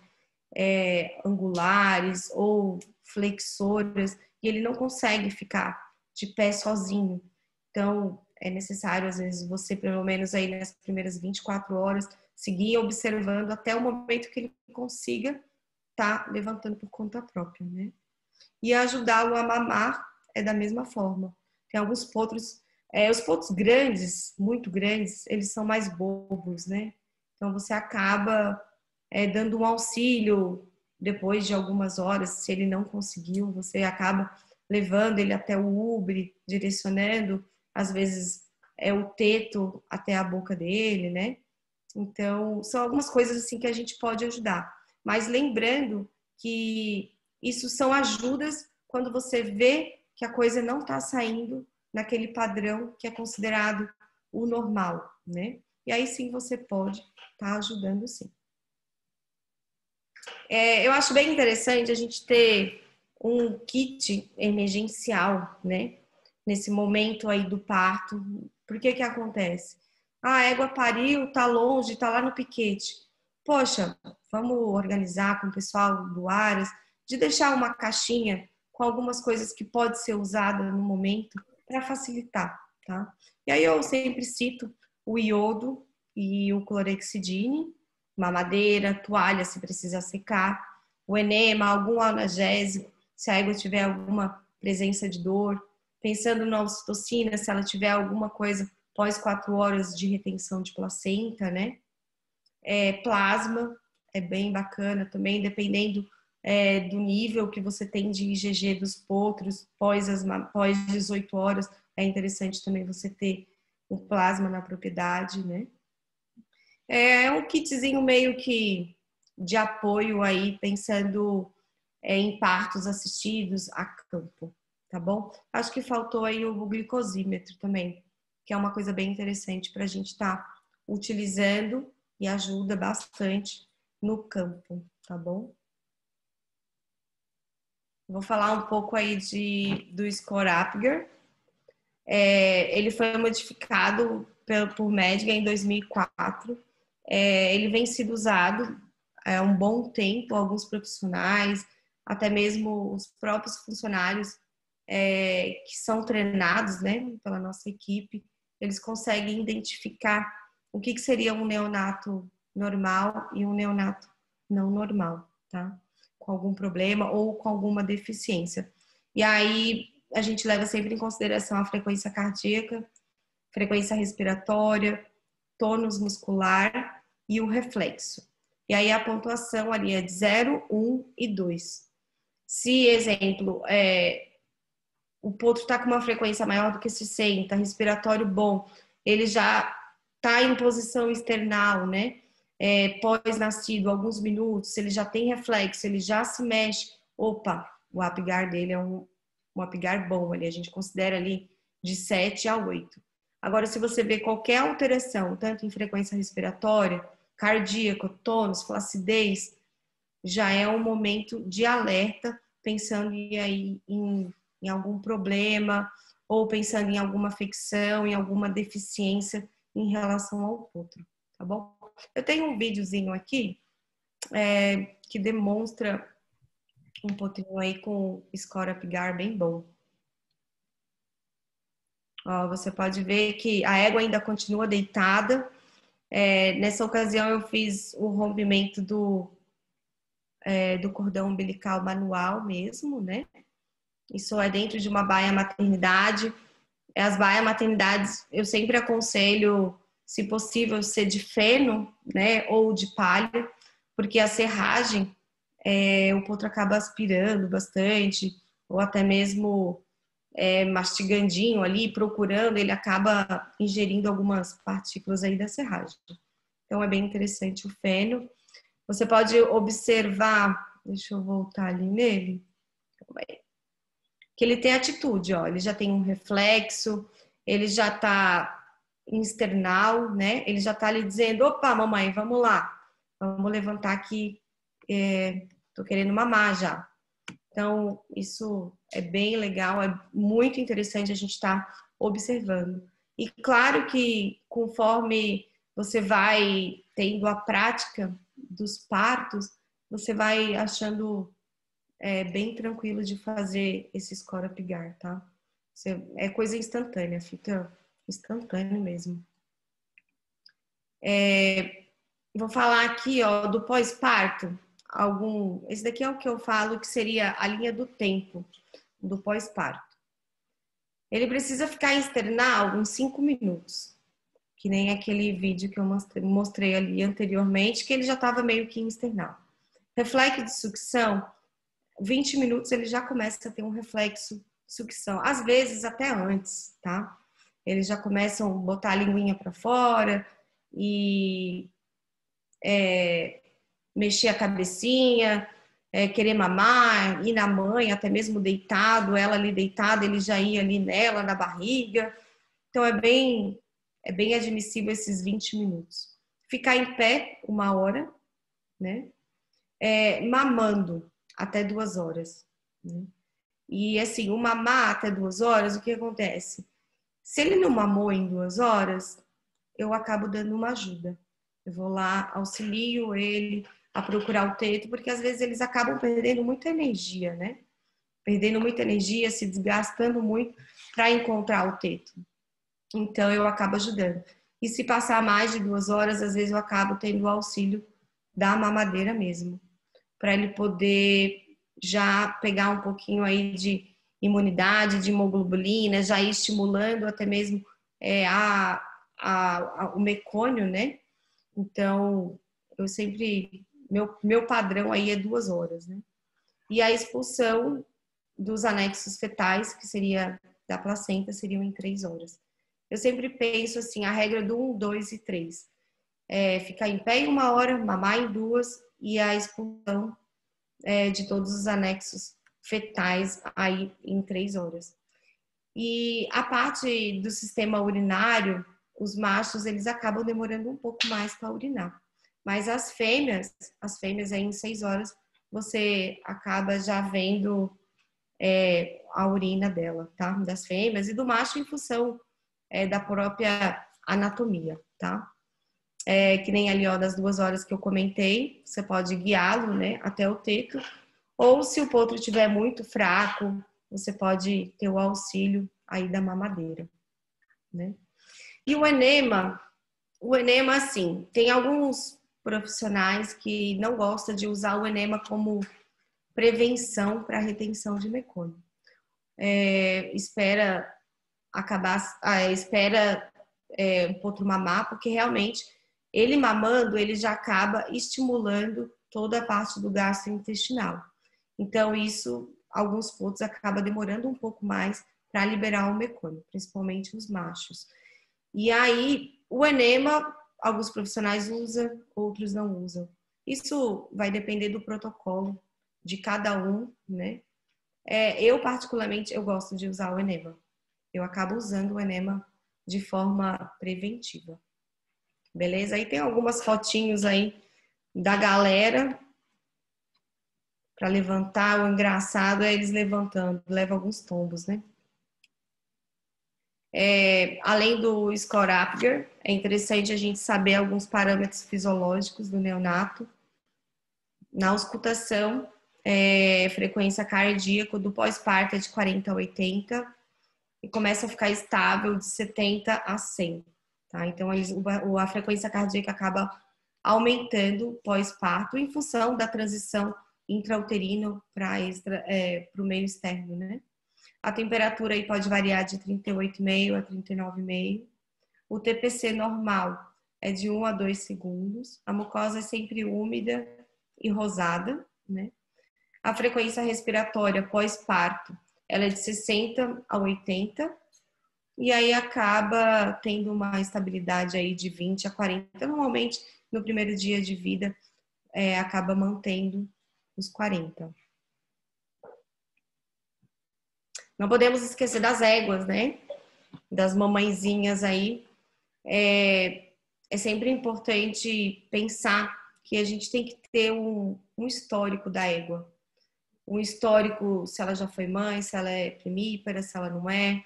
angulares ou flexoras, e ele não consegue ficar de pé sozinho. Então, é necessário, às vezes, você, pelo menos aí nas primeiras 24 horas, seguir observando até o momento que ele consiga estar levantando por conta própria, né? E ajudá-lo a mamar é da mesma forma. Tem alguns potros, os potros grandes, muito grandes, eles são mais bobos, né? Então você acaba dando um auxílio depois de algumas horas, se ele não conseguiu, você acaba levando ele até o ubre, direcionando, às vezes o teto até a boca dele, né? Então, são algumas coisas assim que a gente pode ajudar. Mas lembrando que isso são ajudas quando você vê que a coisa não está saindo naquele padrão que é considerado o normal, né? E aí sim você pode estar ajudando sim. Eu acho bem interessante a gente ter um kit emergencial, né? Nesse momento aí do parto. Por que que acontece? A égua pariu, tá longe, tá lá no piquete. Poxa, vamos organizar com o pessoal do Aras de deixar uma caixinha com algumas coisas que pode ser usada no momento para facilitar, tá? E aí eu sempre cito o iodo e o clorexidine, mamadeira, toalha se precisar secar, o enema, algum analgésico, se a égua tiver alguma presença de dor, pensando na ocitocina, se ela tiver alguma coisa pós 4 horas de retenção de placenta, né? Plasma é bem bacana também, dependendo do nível que você tem de IgG dos potros pós 18 horas, é interessante também você ter um plasma na propriedade, né? É um kitzinho meio que de apoio aí, pensando em partos assistidos a campo, tá bom? Acho que faltou aí o glicosímetro também, que é uma coisa bem interessante para a gente estar utilizando e ajuda bastante no campo, tá bom? Vou falar um pouco aí do score Apgar. Ele foi modificado por Mediga em 2004 Ele vem sendo usado há um bom tempo, alguns profissionais, até mesmo os próprios funcionários que são treinados, né, pela nossa equipe, eles conseguem identificar o que seria um neonato normal e um neonato não normal, tá? Com algum problema ou com alguma deficiência. E aí a gente leva sempre em consideração a frequência cardíaca, frequência respiratória, tônus muscular e o reflexo. E aí a pontuação ali é de 0, 1 e 2. Se, exemplo, o potro está com uma frequência maior do que 60, respiratório bom, ele já está em posição external, né? Pós-nascido, alguns minutos, ele já tem reflexo, ele já se mexe. Opa, o Apgar dele é um Apgar bom ali, a gente considera ali de 7 a 8. Agora, se você vê qualquer alteração, tanto em frequência respiratória, cardíaco, tônus, flacidez, já é um momento de alerta, pensando em algum problema, ou pensando em alguma afecção, em alguma deficiência em relação ao potro, tá bom? Eu tenho um videozinho aqui que demonstra um potrinho aí com score Apgar bem bom. Ó, você pode ver que a égua ainda continua deitada. Nessa ocasião eu fiz o rompimento do cordão umbilical manual mesmo, né? Isso é dentro de uma baia maternidade. As baias maternidades eu sempre aconselho, se possível, ser de feno, né? Ou de palha, porque a serragem o potro acaba aspirando bastante, ou até mesmo mastigandinho ali, procurando, ele acaba ingerindo algumas partículas aí da serragem. Então é bem interessante o feno. Você pode observar, deixa eu voltar ali nele, que ele tem atitude, ó, ele já tem um reflexo, ele já tá em external, né? Ele já tá ali dizendo, opa, mamãe, vamos lá, vamos levantar aqui, tô querendo mamar já. Então, isso é bem legal, é muito interessante a gente estar observando. E claro que conforme você vai tendo a prática dos partos, você vai achando bem tranquilo de fazer esse score Apgar, tá? É coisa instantânea, fica instantâneo mesmo. Vou falar aqui, ó, do pós-parto. Esse daqui é o que eu falo que seria a linha do tempo do pós-parto. Ele precisa ficar em external uns 5 minutos, que nem aquele vídeo que eu mostrei ali anteriormente, que ele já estava meio que em external. Reflexo de sucção, 20 minutos ele já começa a ter um reflexo de sucção, às vezes até antes, tá? Eles já começam a botar a linguinha para fora e mexer a cabecinha, querer mamar, ir na mãe, até mesmo deitado, ela ali deitada, ele já ia ali nela, na barriga. Então é bem admissível esses 20 minutos. Ficar em pé 1 hora, né? Mamando até 2 horas. Né? E assim, o mamar até 2 horas, o que acontece? Se ele não mamou em 2 horas, eu acabo dando uma ajuda. Eu vou lá, auxilio ele a procurar o teto, porque às vezes eles acabam perdendo muita energia, né? Perdendo muita energia, se desgastando muito para encontrar o teto. Então eu acabo ajudando. E se passar mais de 2 horas, às vezes eu acabo tendo o auxílio da mamadeira mesmo, para ele poder já pegar um pouquinho aí de imunidade, de hemoglobina, já ir estimulando até mesmo o mecônio, né? Então, eu sempre... Meu padrão aí é 2 horas, né? E a expulsão dos anexos fetais, que seria da placenta, seriam em 3 horas. Eu sempre penso assim, a regra do 1, 2 e 3. Ficar em pé em 1 hora, mamar em 2 e a expulsão de todos os anexos fetais aí em 3 horas. E a parte do sistema urinário, os machos, eles acabam demorando um pouco mais para urinar. Mas as fêmeas aí em 6 horas, você acaba já vendo a urina dela, tá? Das fêmeas e do macho em função da própria anatomia, tá? que nem ali, ó, das 2 horas que eu comentei, você pode guiá-lo, né, até o teto, ou se o potro estiver muito fraco, você pode ter o auxílio aí da mamadeira, né? E o enema, assim, tem alguns profissionais que não gostam de usar o enema como prevenção para retenção de mecônio. Espera o potro mamar, porque realmente ele mamando, ele já acaba estimulando toda a parte do gastrointestinal. Então, isso, alguns potros acaba demorando um pouco mais para liberar o mecônio, principalmente os machos. E aí, o enema, alguns profissionais usam, outros não usam. Isso vai depender do protocolo de cada um, né? Eu, particularmente, eu gosto de usar o enema. Eu acabo usando o enema de forma preventiva. Beleza? Aí tem algumas fotinhos aí da galera para levantar. O engraçado é eles levantando, leva alguns tombos, né? Além do score Apgar, é interessante a gente saber alguns parâmetros fisiológicos do neonato. Na auscultação, frequência cardíaca do pós-parto é de 40 a 80 e começa a ficar estável de 70 a 100. Tá? Então, a frequência cardíaca acaba aumentando pós-parto em função da transição intrauterino para o meio externo, né? A temperatura aí pode variar de 38,5 a 39,5. O TPC normal é de 1 a 2 segundos. A mucosa é sempre úmida e rosada, né? A frequência respiratória pós-parto, ela é de 60 a 80. E aí acaba tendo uma estabilidade aí de 20 a 40. Normalmente, no primeiro dia de vida, acaba mantendo os 40. Não podemos esquecer das éguas, né? Das mamãezinhas aí. É sempre importante pensar que a gente tem que ter um histórico da égua. Um histórico, se ela já foi mãe, se ela é primípara, se ela não é.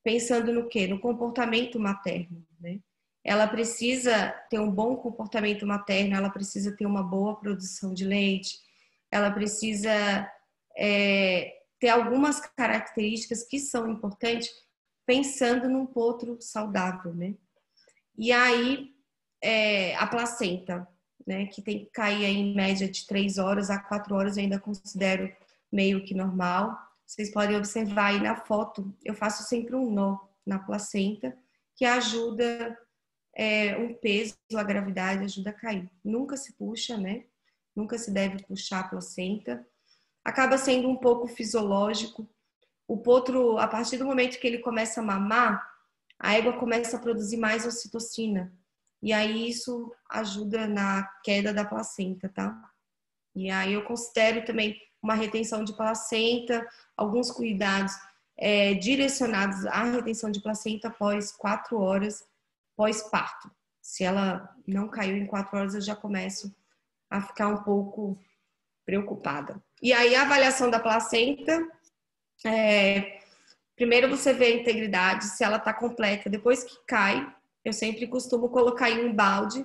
Pensando no quê? No comportamento materno, né? Ela precisa ter um bom comportamento materno, ela precisa ter uma boa produção de leite, ela precisa ter algumas características que são importantes pensando num potro saudável, né? E aí, a placenta, né? Que tem que cair aí em média de 3 horas a 4 horas, eu ainda considero meio que normal. Vocês podem observar aí na foto, eu faço sempre um nó na placenta, que ajuda um peso, a gravidade ajuda a cair. Nunca se puxa, né? Nunca se deve puxar a placenta. Acaba sendo um pouco fisiológico. O potro, a partir do momento que ele começa a mamar, a égua começa a produzir mais ocitocina. E aí isso ajuda na queda da placenta, tá? E aí eu considero também uma retenção de placenta, alguns cuidados direcionados à retenção de placenta após 4 horas pós-parto. Se ela não caiu em 4 horas, eu já começo a ficar um pouco preocupada. E aí a avaliação da placenta, primeiro você vê a integridade, se ela está completa. Depois que cai, eu sempre costumo colocar em um balde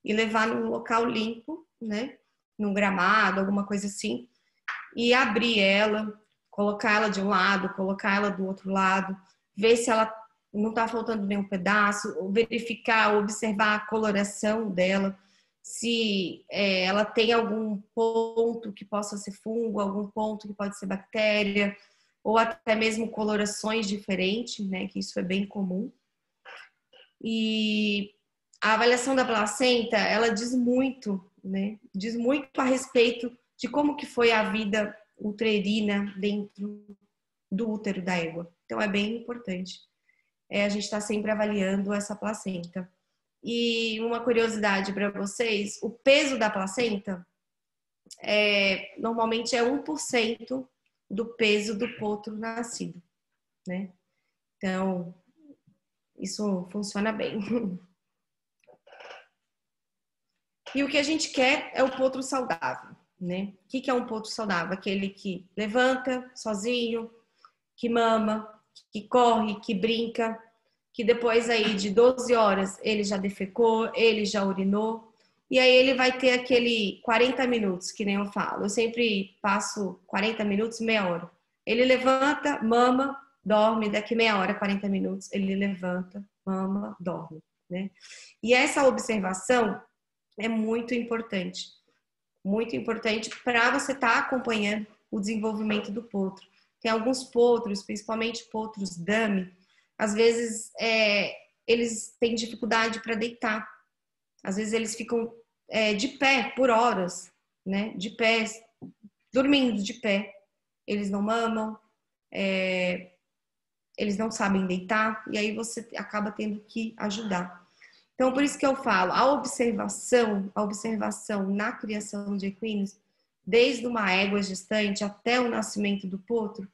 e levar num local limpo, né? Num gramado, alguma coisa assim, e abrir ela, colocar ela de um lado, colocar ela do outro lado, ver se ela não está faltando nenhum pedaço, verificar, observar a coloração dela, se ela tem algum ponto que possa ser fungo, algum ponto que pode ser bactéria, ou até mesmo colorações diferentes, né, que isso é bem comum. E a avaliação da placenta, ela diz muito, né, diz muito a respeito de como que foi a vida uterina dentro do útero da égua. Então, é bem importante. A gente está sempre avaliando essa placenta. E uma curiosidade para vocês, o peso da placenta normalmente é 1% do peso do potro nascido, né? Então, isso funciona bem. E o que a gente quer é o potro saudável, né? O que é um potro saudável? Aquele que levanta sozinho, que mama, que corre, que brinca, que depois aí de 12 horas ele já defecou, ele já urinou, e aí ele vai ter aquele 40 minutos, que nem eu falo. Eu sempre passo 40 minutos, meia hora. Ele levanta, mama, dorme, daqui meia hora, 40 minutos, ele levanta, mama, dorme, né? E essa observação é muito importante para você estar acompanhando o desenvolvimento do potro. Tem alguns potros, principalmente potros dummy, às vezes eles têm dificuldade para deitar. Às vezes eles ficam de pé por horas, né? De pé, dormindo de pé. Eles não mamam, eles não sabem deitar, e aí você acaba tendo que ajudar. Então, por isso que eu falo, a observação na criação de equinos, desde uma égua gestante até o nascimento do potro,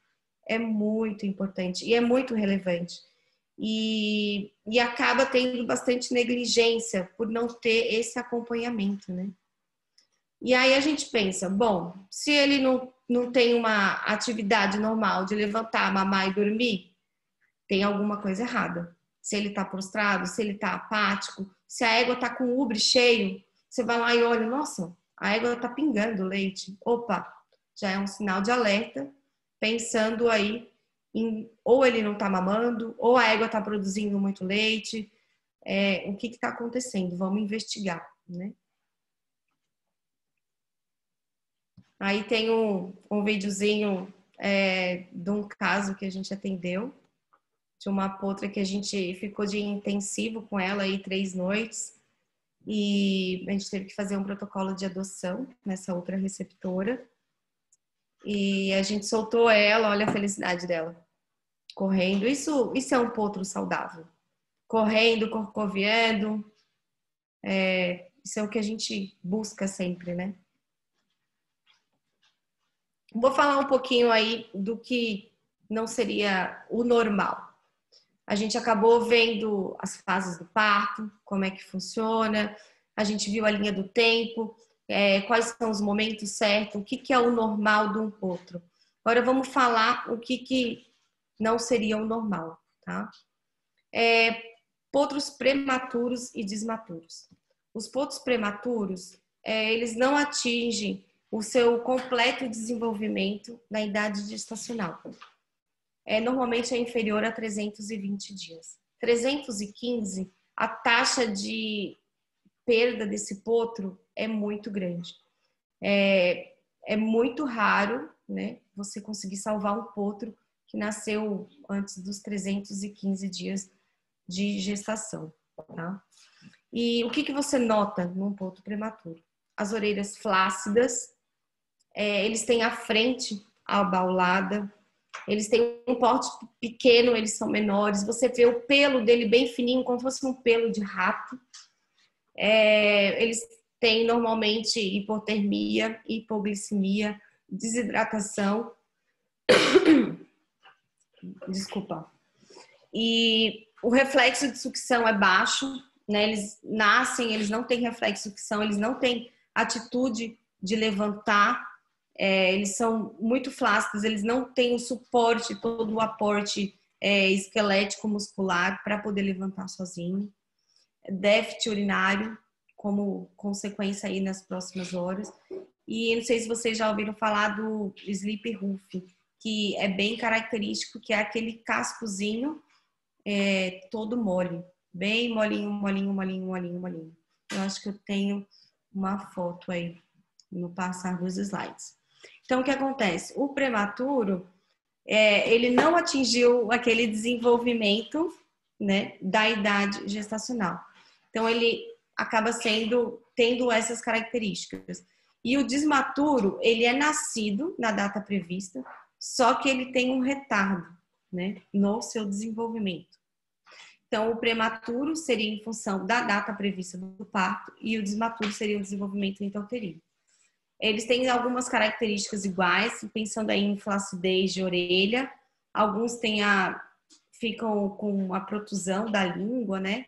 é muito importante e é muito relevante. E acaba tendo bastante negligência por não ter esse acompanhamento, né? E aí a gente pensa, bom, se ele não tem uma atividade normal de levantar, mamar e dormir, tem alguma coisa errada. Se ele está prostrado, se ele está apático, se a égua está com o ubre cheio, você vai lá e olha, nossa, a égua está pingando leite. Opa, já é um sinal de alerta, pensando aí em ou ele não está mamando, ou a égua está produzindo muito leite. O que está acontecendo? Vamos investigar, né? Aí tem um videozinho de um caso que a gente atendeu, de uma potra que a gente ficou de intensivo com ela aí 3 noites, e a gente teve que fazer um protocolo de adoção nessa outra receptora, e a gente soltou ela, olha a felicidade dela, correndo. Isso é um potro saudável, correndo, corcoviando, isso é o que a gente busca sempre, né? Vou falar um pouquinho aí do que não seria o normal. A gente acabou vendo as fases do parto, como é que funciona, a gente viu a linha do tempo, quais são os momentos certos, o que é o normal de um potro. Agora vamos falar o que não seria o normal, tá? Potros prematuros e desmaturos. Os potros prematuros, eles não atingem o seu completo desenvolvimento na idade gestacional. Normalmente é inferior a 320 dias. 315, a taxa de perda desse potro é muito grande. É muito raro, né, você conseguir salvar um potro que nasceu antes dos 315 dias de gestação, tá? E o que você nota num potro prematuro? As orelhas flácidas, eles têm a frente abaulada, eles têm um porte pequeno, eles são menores, você vê o pelo dele bem fininho, como se fosse um pelo de rato. Eles têm normalmente hipotermia, hipoglicemia, desidratação. Desculpa. E o reflexo de sucção é baixo, né? Eles nascem, eles não têm reflexo de sucção, eles não têm atitude de levantar, eles são muito flácidos, eles não têm o suporte, todo o aporte esquelético muscular para poder levantar sozinho. Déficit urinário como consequência aí nas próximas horas. E não sei se vocês já ouviram falar do sleep roof, que é bem característico, que é aquele cascozinho todo mole, bem molinho, molinho, molinho, molinho, molinho. Eu acho que eu tenho uma foto aí no passar dos slides. Então, o que acontece? O prematuro, ele não atingiu aquele desenvolvimento, né, da idade gestacional. Então, ele acaba tendo essas características. E o desmaturo, ele é nascido na data prevista, só que ele tem um retardo, né, no seu desenvolvimento. Então, o prematuro seria em função da data prevista do parto e o desmaturo seria o desenvolvimento intrauterino. Eles têm algumas características iguais, pensando aí em flacidez de orelha. Alguns ficam com a protusão da língua, né?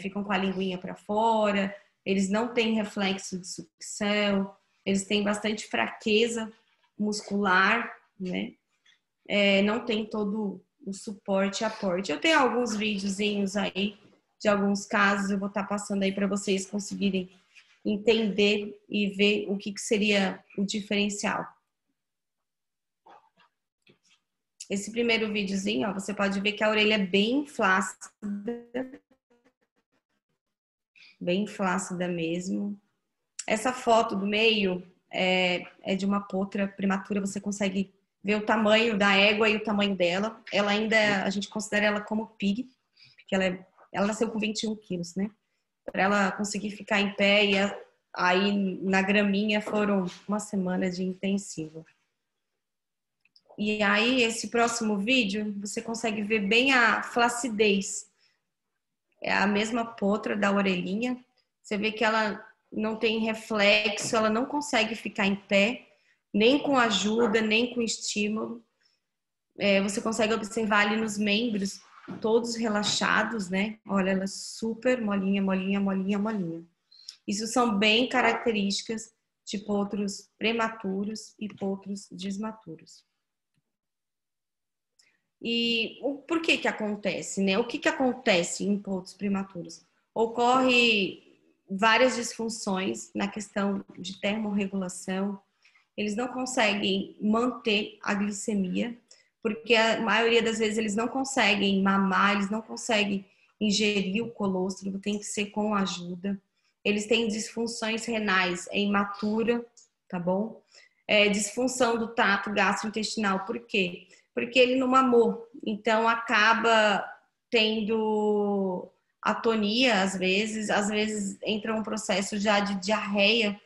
Ficam com a linguinha para fora. Eles não têm reflexo de sucção. Eles têm bastante fraqueza muscular, né? Não tem todo o suporte e aporte. Eu tenho alguns videozinhos aí de alguns casos, eu vou estar passando aí para vocês conseguirem entender e ver o que seria o diferencial. Esse primeiro videozinho, ó, você pode ver que a orelha é bem flácida mesmo. Essa foto do meio é de uma potra prematura, você consegue ver o tamanho da égua e o tamanho dela. Ela ainda, a gente considera ela como pig, porque ela nasceu com 21 quilos, né? Para ela conseguir ficar em pé e aí na graminha foram uma semana de intensivo. E aí, esse próximo vídeo, você consegue ver bem a flacidez. É a mesma potra da orelhinha. Você vê que ela não tem reflexo, ela não consegue ficar em pé, nem com ajuda, nem com estímulo. Você consegue observar ali nos membros, todos relaxados, né? Olha, ela é super molinha, molinha, molinha, molinha. Isso são bem características de potros prematuros e potros desmaturos. E por que acontece, né? O que acontece em potros prematuros? Ocorre várias disfunções na questão de termorregulação. Eles não conseguem manter a glicemia, porque a maioria das vezes eles não conseguem mamar, eles não conseguem ingerir o colostro, tem que ser com ajuda. Eles têm disfunções renais imatura, tá bom? Disfunção do trato gastrointestinal, por quê? Porque ele não mamou, então acaba tendo atonia às vezes entra um processo já de diarreia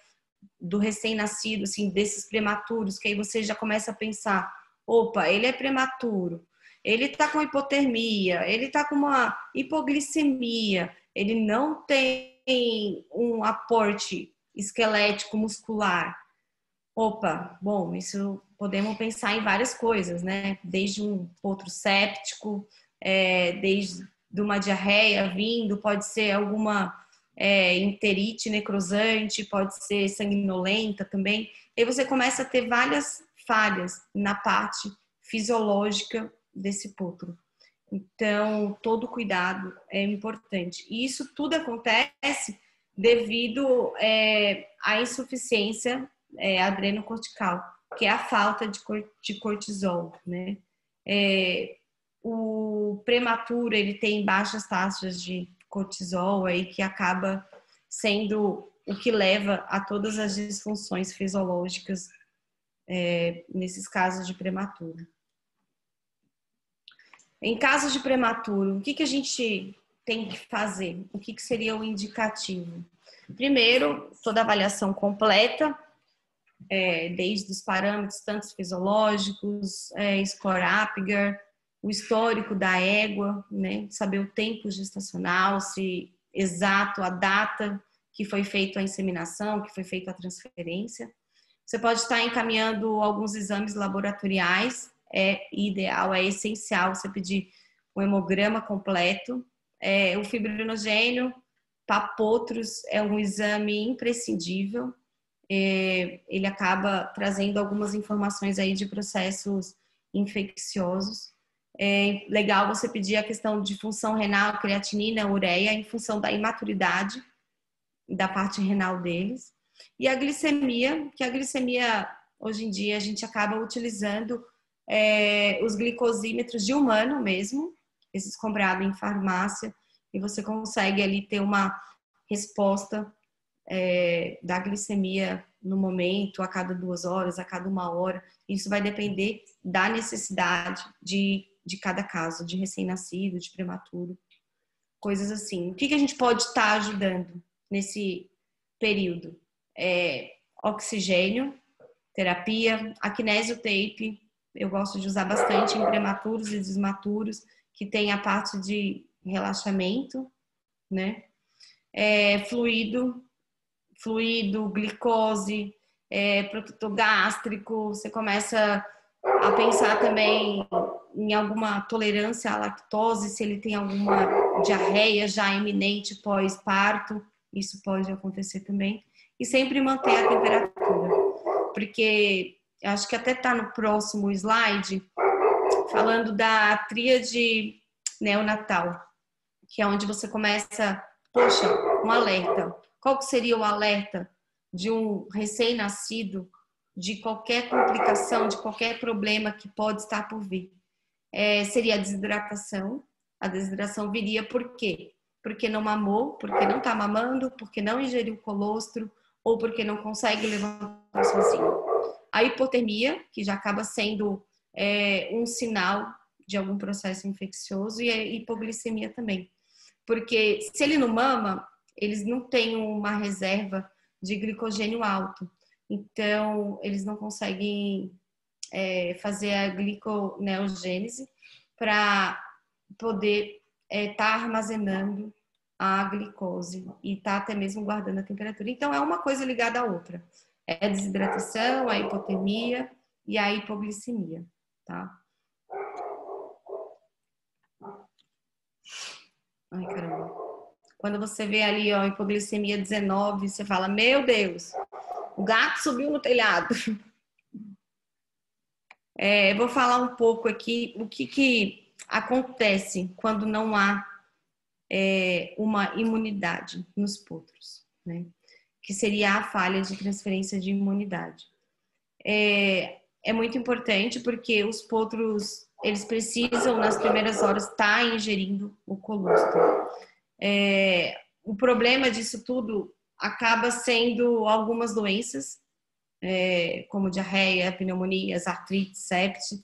do recém-nascido, assim, desses prematuros, que aí você já começa a pensar, opa, ele é prematuro, ele tá com hipotermia, ele tá com uma hipoglicemia, ele não tem um aporte esquelético muscular. Opa, bom, isso podemos pensar em várias coisas, né? Desde um potro séptico, desde uma diarreia vindo, pode ser alguma enterite necrosante, pode ser sanguinolenta também. E aí você começa a ter várias falhas na parte fisiológica desse potro. Então, todo cuidado é importante. E isso tudo acontece devido à insuficiência adrenocortical, que é a falta de cortisol, né? O prematuro, ele tem baixas taxas de cortisol aí, que acaba sendo o que leva a todas as disfunções fisiológicas nesses casos de prematuro. Em casos de prematuro, o que a gente tem que fazer? O que seria o indicativo? Primeiro, toda a avaliação completa, desde os parâmetros tanto fisiológicos, score Apgar, o histórico da égua, né? Saber o tempo gestacional, se exato a data que foi feita a inseminação, que foi feita a transferência. Você pode estar encaminhando alguns exames laboratoriais, é ideal, é essencial você pedir um hemograma completo. O fibrinogênio para potros é um exame imprescindível. Ele acaba trazendo algumas informações aí de processos infecciosos. É legal você pedir a questão de função renal, creatinina, ureia, em função da imaturidade da parte renal deles. E a glicemia, que a glicemia, hoje em dia, a gente acaba utilizando os glicosímetros de humano mesmo, esses comprados em farmácia, e você consegue ali ter uma resposta da glicemia no momento, a cada 2 horas, a cada 1 hora. Isso vai depender da necessidade de cada caso, de recém-nascido, de prematuro, coisas assim. O que a gente pode estar ajudando nesse período? Oxigênio, terapia, a kinesiotape, eu gosto de usar bastante em prematuros e desmaturos, que tem a parte de relaxamento, né? Fluido, glicose, produto gástrico, você começa a pensar também em alguma tolerância à lactose, se ele tem alguma diarreia já iminente pós-parto, isso pode acontecer também. E sempre manter a temperatura, porque acho que até está no próximo slide, falando da tríade neonatal, que é onde você começa, poxa, um alerta. Qual que seria o alerta de um recém-nascido, de qualquer complicação, de qualquer problema que pode estar por vir? Seria a desidratação. A desidratação viria por quê? Porque não mamou, porque não está mamando, porque não ingeriu colostro ou porque não consegue levantar sozinho. A hipotermia, que já acaba sendo um sinal de algum processo infeccioso, e a hipoglicemia também. Porque se ele não mama, eles não têm uma reserva de glicogênio alto. Então, eles não conseguem fazer a gliconeogênese para poder estar armazenando a glicose e tá até mesmo guardando a temperatura. Então, é uma coisa ligada à outra. É a desidratação, a hipotermia e a hipoglicemia, tá? Ai, caramba. Quando você vê ali, ó, hipoglicemia 19, você fala, meu Deus, o gato subiu no telhado. Vou falar um pouco aqui o que acontece quando não há uma imunidade nos potros, né? Que seria a falha de transferência de imunidade. É muito importante porque os potros, eles precisam, nas primeiras horas, estar ingerindo o colostro. O problema disso tudo acaba sendo algumas doenças, como diarreia, pneumonias, artrite, sepse,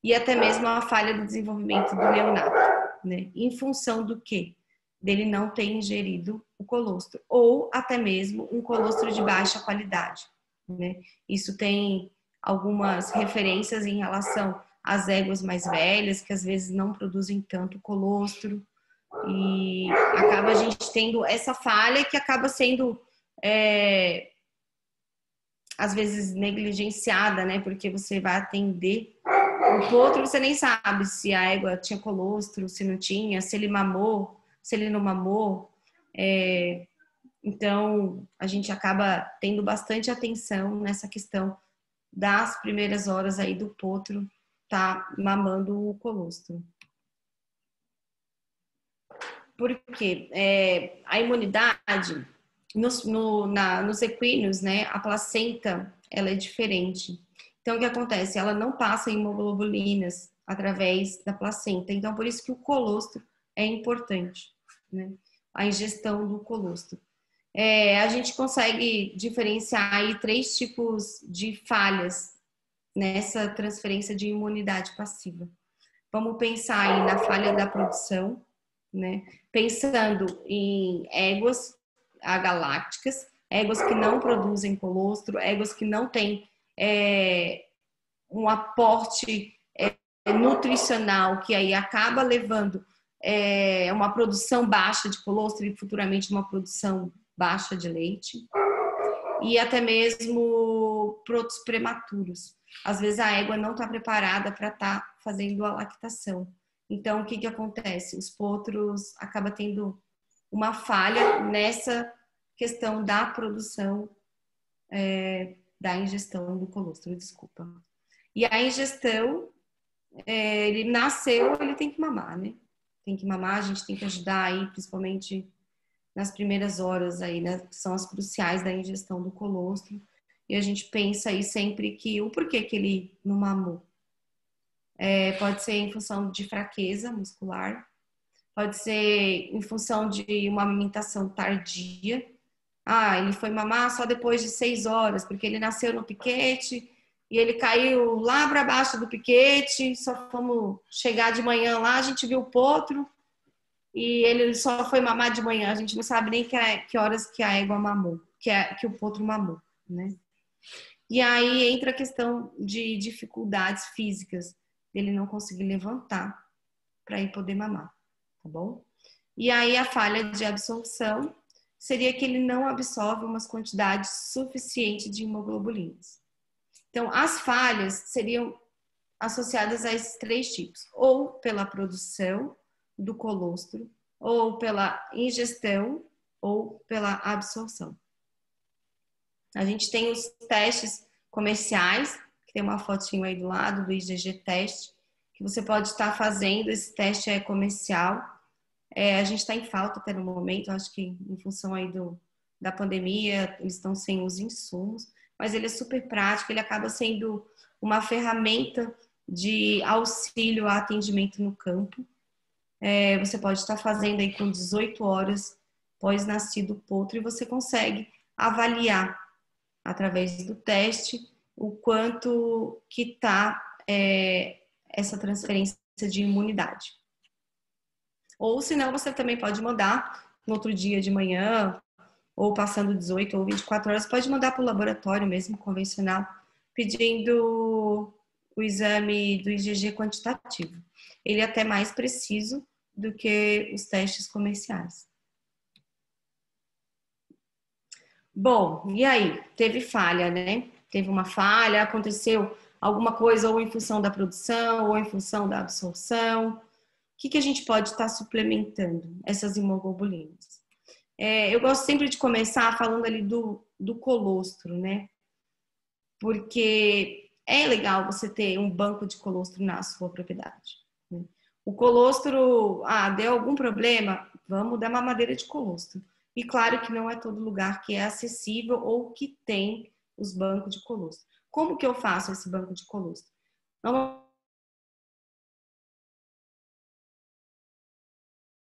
e até mesmo a falha do desenvolvimento do neonato, né? Em função do quê? Dele não ter ingerido o colostro, ou até mesmo um colostro de baixa qualidade, né? Isso tem algumas referências em relação às éguas mais velhas, que às vezes não produzem tanto colostro, e acaba a gente tendo essa falha que acaba sendo às vezes negligenciada, né? Porque você vai atender o potro, você nem sabe se a égua tinha colostro, se não tinha, se ele mamou, se ele não mamou. Então, a gente acaba tendo bastante atenção nessa questão das primeiras horas aí do potro tá mamando o colostro. Porque a imunidade nos equinos, né, a placenta, ela é diferente. Então, o que acontece? Ela não passa imoglobulinas através da placenta. Então, por isso que o colostro é importante, né? A ingestão do colostro. A gente consegue diferenciar aí 3 tipos de falhas nessa transferência de imunidade passiva. Vamos pensar aí na falha da produção, né? Pensando em éguas agalácticas, éguas que não produzem colostro, éguas que não têm um aporte nutricional, que aí acaba levando uma produção baixa de colostro e futuramente uma produção baixa de leite, e até mesmo produtos prematuros. Às vezes a égua não está preparada para estar fazendo a lactação. Então, o que acontece? Os potros acabam tendo uma falha nessa questão da produção da ingestão do colostro, desculpa. E a ingestão, ele nasceu, ele tem que mamar, né? Tem que mamar, a gente tem que ajudar aí, principalmente nas primeiras horas aí, né? Que são as cruciais da ingestão do colostro. E a gente pensa aí sempre que o porquê que ele não mamou. Pode ser em função de fraqueza muscular, pode ser em função de uma amamentação tardia. Ele foi mamar só depois de 6 horas, porque ele nasceu no piquete e ele caiu lá para baixo do piquete, só fomos chegar de manhã lá, a gente viu o potro e ele só foi mamar de manhã, a gente não sabe nem que horas que a égua mamou, que o potro mamou, né? E aí entra a questão de dificuldades físicas, dele não conseguir levantar para ir poder mamar, tá bom? E aí a falha de absorção seria que ele não absorve umas quantidades suficientes de imoglobulinas. Então, as falhas seriam associadas a esses 3 tipos, ou pela produção do colostro, ou pela ingestão, ou pela absorção. A gente tem os testes comerciais, que tem uma fotinho aí do lado do IgG teste, que você pode estar fazendo. Esse teste é comercial. A gente está em falta até no momento, acho que em função aí da pandemia, eles estão sem os insumos, mas ele é super prático, ele acaba sendo uma ferramenta de auxílio a atendimento no campo. Você pode estar fazendo aí com 18 horas pós-nascido o potro e você consegue avaliar através do teste o quanto que está essa transferência de imunidade. Ou senão você também pode mandar no outro dia de manhã, ou passando 18 ou 24 horas, pode mandar para o laboratório mesmo, convencional, pedindo o exame do IgG quantitativo. Ele é até mais preciso do que os testes comerciais. Bom, e aí? Teve falha, né? Teve uma falha, aconteceu alguma coisa ou em função da produção ou em função da absorção. O que a gente pode estar suplementando essas imoglobulinas? Eu gosto sempre de começar falando ali do colostro, né? Porque é legal você ter um banco de colostro na sua propriedade. Né? O colostro, deu algum problema? Vamos dar mamadeira de colostro. E claro que não é todo lugar que é acessível ou que tem os bancos de colostro. Como que eu faço esse banco de colostro?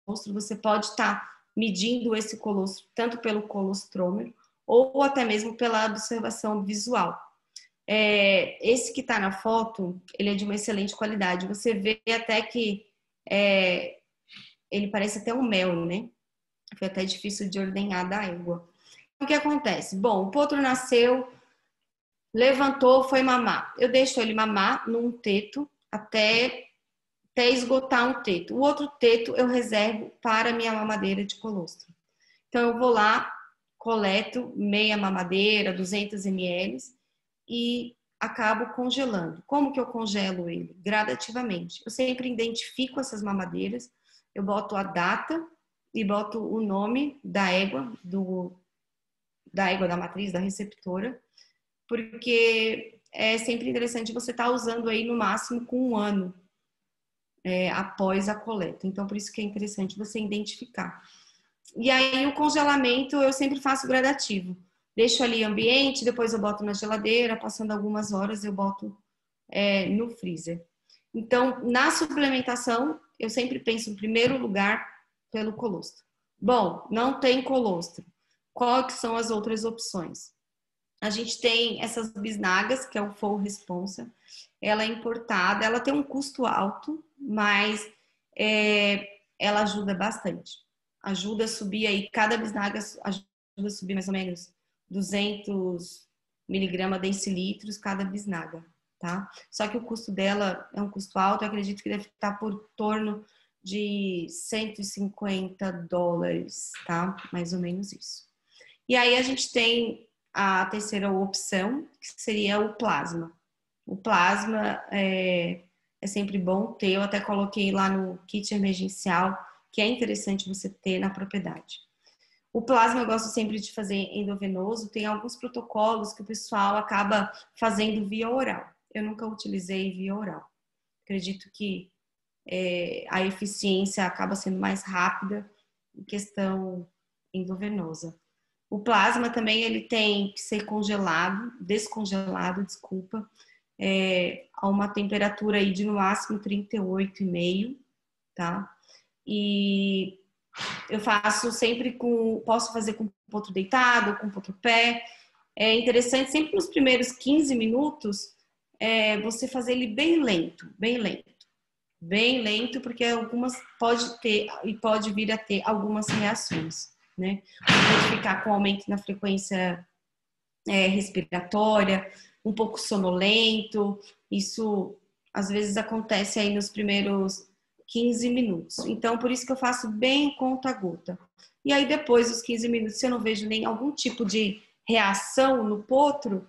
Você pode estar medindo esse colostro tanto pelo colostrômetro ou até mesmo pela observação visual. Esse que está na foto, ele é de uma excelente qualidade. Você vê até que ele parece até um mel, né? Foi até difícil de ordenhar da égua. O que acontece? Bom, o potro nasceu, levantou, foi mamar. Eu deixo ele mamar num teto até esgotar um teto. O outro teto eu reservo para minha mamadeira de colostro. Então eu vou lá, coleto meia mamadeira, 200 ml e acabo congelando. Como que eu congelo ele? Gradativamente. Eu sempre identifico essas mamadeiras, eu boto a data e boto o nome da égua, da matriz, da receptora, porque é sempre interessante você estar usando aí no máximo com 1 ano após a coleta. Então, por isso que é interessante você identificar. E aí, o congelamento eu sempre faço gradativo. Deixo ali ambiente, depois eu boto na geladeira, passando algumas horas eu boto no freezer. Então, na suplementação, eu sempre penso em primeiro lugar pelo colostro. Bom, não tem colostro. Quais são as outras opções? A gente tem essas bisnagas, que é o Full Responsa. Ela é importada, ela tem um custo alto, mas ela ajuda bastante. Ajuda a subir aí, cada bisnaga ajuda a subir mais ou menos 200 miligramas decilitros cada bisnaga, tá? Só que o custo dela é um custo alto, eu acredito que deve estar por torno de $150, tá? Mais ou menos isso. E aí a gente tem a terceira opção, que seria o plasma. O plasma é sempre bom ter, eu até coloquei lá no kit emergencial, que é interessante você ter na propriedade. O plasma eu gosto sempre de fazer endovenoso, tem alguns protocolos que o pessoal acaba fazendo via oral. Eu nunca utilizei via oral. Acredito que a eficiência acaba sendo mais rápida em questão endovenosa. O plasma também ele tem que ser descongelado, a uma temperatura aí de no máximo 38,5, tá? E eu faço sempre posso fazer com potro deitado, com potro pé. É interessante sempre nos primeiros 15 minutos você fazer ele bem lento, porque algumas pode vir a ter algumas reações, né? Pode ficar com aumento na frequência respiratória, um pouco sonolento. Isso às vezes acontece aí nos primeiros 15 minutos. Então, por isso que eu faço bem conta-gota. E aí, depois dos 15 minutos, se eu não vejo nem algum tipo de reação no potro,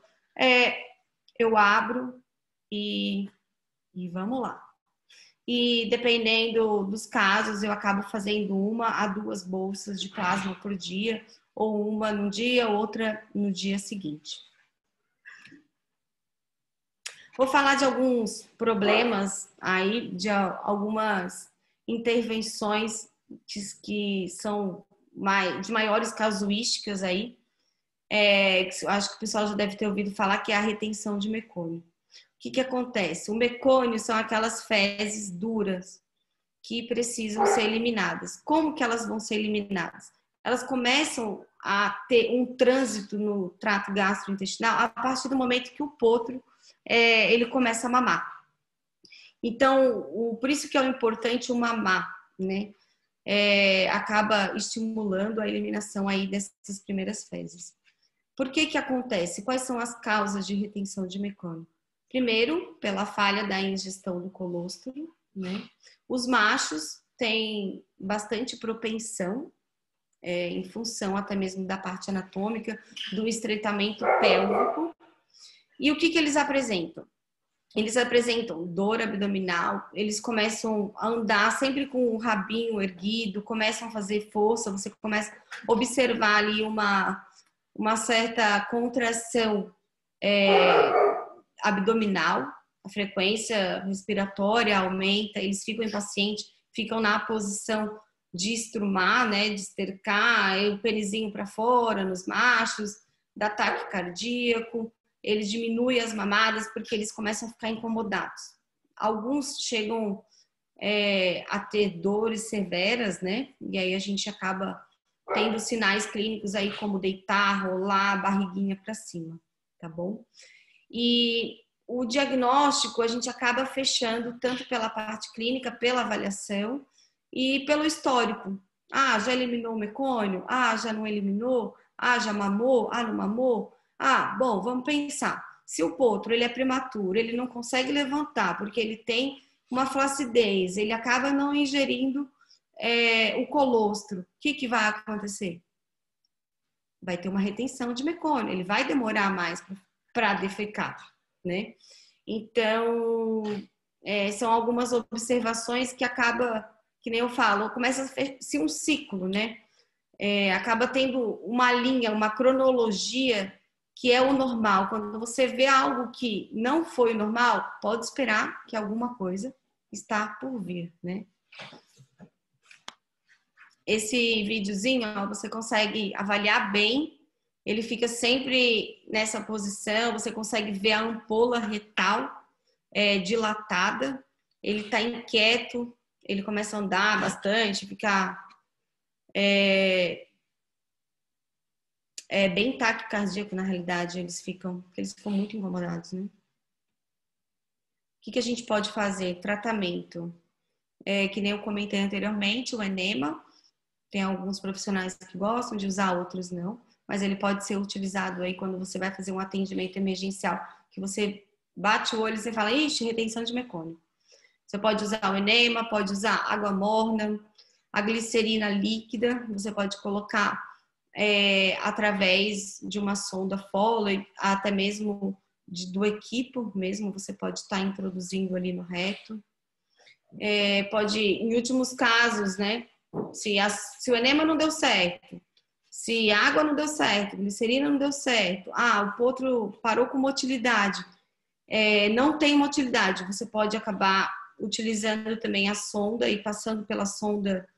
eu abro e vamos lá. E dependendo dos casos, eu acabo fazendo 1 a 2 bolsas de plasma por dia, ou uma no dia, outra no dia seguinte. Vou falar de alguns problemas aí, de algumas intervenções que são de maiores casuísticas aí. Acho que o pessoal já deve ter ouvido falar que é a retenção de mecônio. O que acontece? O mecônio são aquelas fezes duras que precisam ser eliminadas. Como que elas vão ser eliminadas? Elas começam a ter um trânsito no trato gastrointestinal a partir do momento que o potro ele começa a mamar. Então, por isso que é importante o mamar, né? Acaba estimulando a eliminação aí dessas primeiras fezes. Por que acontece? Quais são as causas de retenção de mecônio? Primeiro, pela falha da ingestão do colostro, né? Os machos têm bastante propensão, em função até mesmo da parte anatômica, do estreitamento pélvico. E o que eles apresentam? Eles apresentam dor abdominal, eles começam a andar sempre com o rabinho erguido, começam a fazer força, você começa a observar ali uma certa contração abdominal, a frequência respiratória aumenta, eles ficam impacientes, ficam na posição de estrumar, né, de estercar, o penizinho para fora nos machos, dá ataque cardíaco, eles diminuem as mamadas porque eles começam a ficar incomodados. Alguns chegam a ter dores severas, né, e aí a gente acaba tendo sinais clínicos aí como deitar, rolar, barriguinha para cima, tá bom? E o diagnóstico a gente acaba fechando tanto pela parte clínica, pela avaliação e pelo histórico. Ah, já eliminou o mecônio? Ah, já não eliminou? Ah, já mamou? Ah, não mamou? Ah, bom, vamos pensar. Se o potro ele é prematuro, ele não consegue levantar porque ele tem uma flacidez, ele acaba não ingerindo o colostro, o que vai acontecer? Vai ter uma retenção de mecônio, ele vai demorar mais para defecar, né? Então, são algumas observações que acaba, que nem eu falo, começa a ser um ciclo, né? Acaba tendo uma linha, uma cronologia que é o normal. Quando você vê algo que não foi normal, pode esperar que alguma coisa está por vir, né? Esse videozinho, ó, você consegue avaliar bem, ele fica sempre nessa posição, você consegue ver a ampola retal dilatada, ele está inquieto, ele começa a andar bastante, ficar bem taquicardíaco na realidade, eles ficam muito incomodados, né? O que a gente pode fazer? Tratamento. Que nem eu comentei anteriormente, o enema, tem alguns profissionais que gostam de usar, outros não, mas ele pode ser utilizado aí quando você vai fazer um atendimento emergencial, que você bate o olho e você fala, ixi, retenção de mecônio. Você pode usar o enema, pode usar água morna, a glicerina líquida, você pode colocar através de uma sonda Foley, até mesmo do equipo mesmo, você pode estar introduzindo ali no reto. Pode, em últimos casos, né? Se o enema não deu certo, se a água não deu certo, glicerina não deu certo, o potro parou com motilidade, não tem motilidade, você pode acabar utilizando também a sonda e passando pela sonda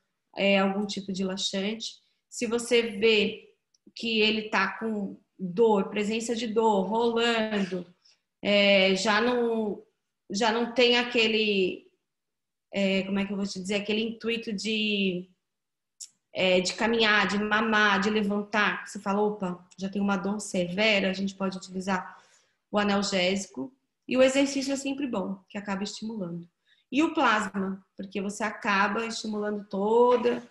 algum tipo de laxante. Se você vê que ele está com dor, presença de dor, rolando, já não tem aquele como é que eu vou te dizer, aquele intuito de caminhar, de mamar, de levantar. Você fala, opa, já tem uma dor severa, a gente pode utilizar o analgésico. E o exercício é sempre bom, que acaba estimulando. E o plasma, porque você acaba estimulando toda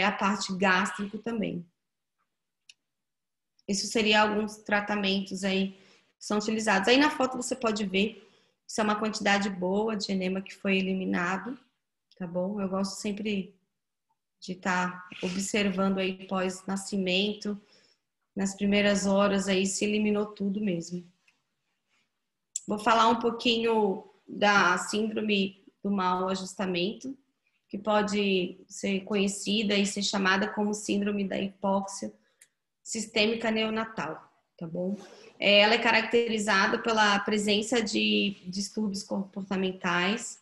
a parte gástrica também. Isso seria alguns tratamentos aí que são utilizados. Aí na foto você pode ver, isso é uma quantidade boa de enema que foi eliminado, tá bom? Eu gosto sempre de estar observando aí pós-nascimento, nas primeiras horas aí se eliminou tudo mesmo. Vou falar um pouquinho da síndrome do mau ajustamento, que pode ser conhecida e ser chamada como síndrome da hipóxia sistêmica neonatal. tá bom? Ela é caracterizada pela presença de distúrbios comportamentais,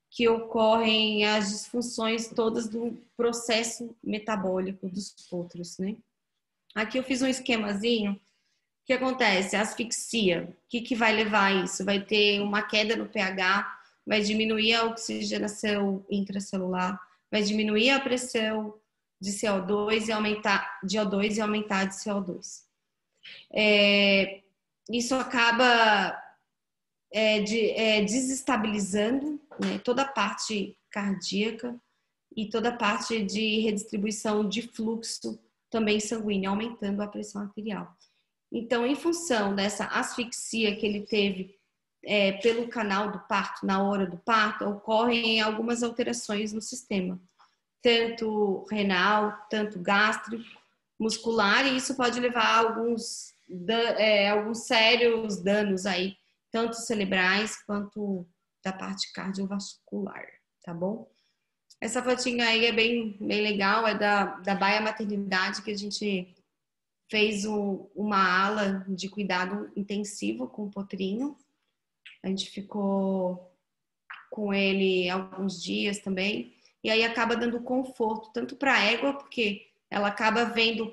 que ocorrem as disfunções todas do processo metabólico dos potros, né? Aqui eu fiz um esquemazinho. O que acontece? A asfixia. O que vai levar a isso? Vai ter uma queda no pH, vai diminuir a oxigenação intracelular, vai diminuir a pressão de CO2 e aumentar de O2 e aumentar de CO2. Isso acaba desestabilizando, né, toda a parte cardíaca e toda a parte de redistribuição de fluxo também sanguíneo, aumentando a pressão arterial. Então, em função dessa asfixia que ele teve pelo canal do parto, na hora do parto, ocorrem algumas alterações no sistema, tanto renal, tanto gástrico, muscular, e isso pode levar a alguns sérios danos aí, tanto cerebrais quanto da parte cardiovascular, tá bom? Essa fotinha aí é bem legal, é da Baia Maternidade, que a gente fez uma ala de cuidado intensivo com o potrinho. A gente ficou com ele alguns dias também, e aí acaba dando conforto, tanto para a égua, porque ela acaba vendo o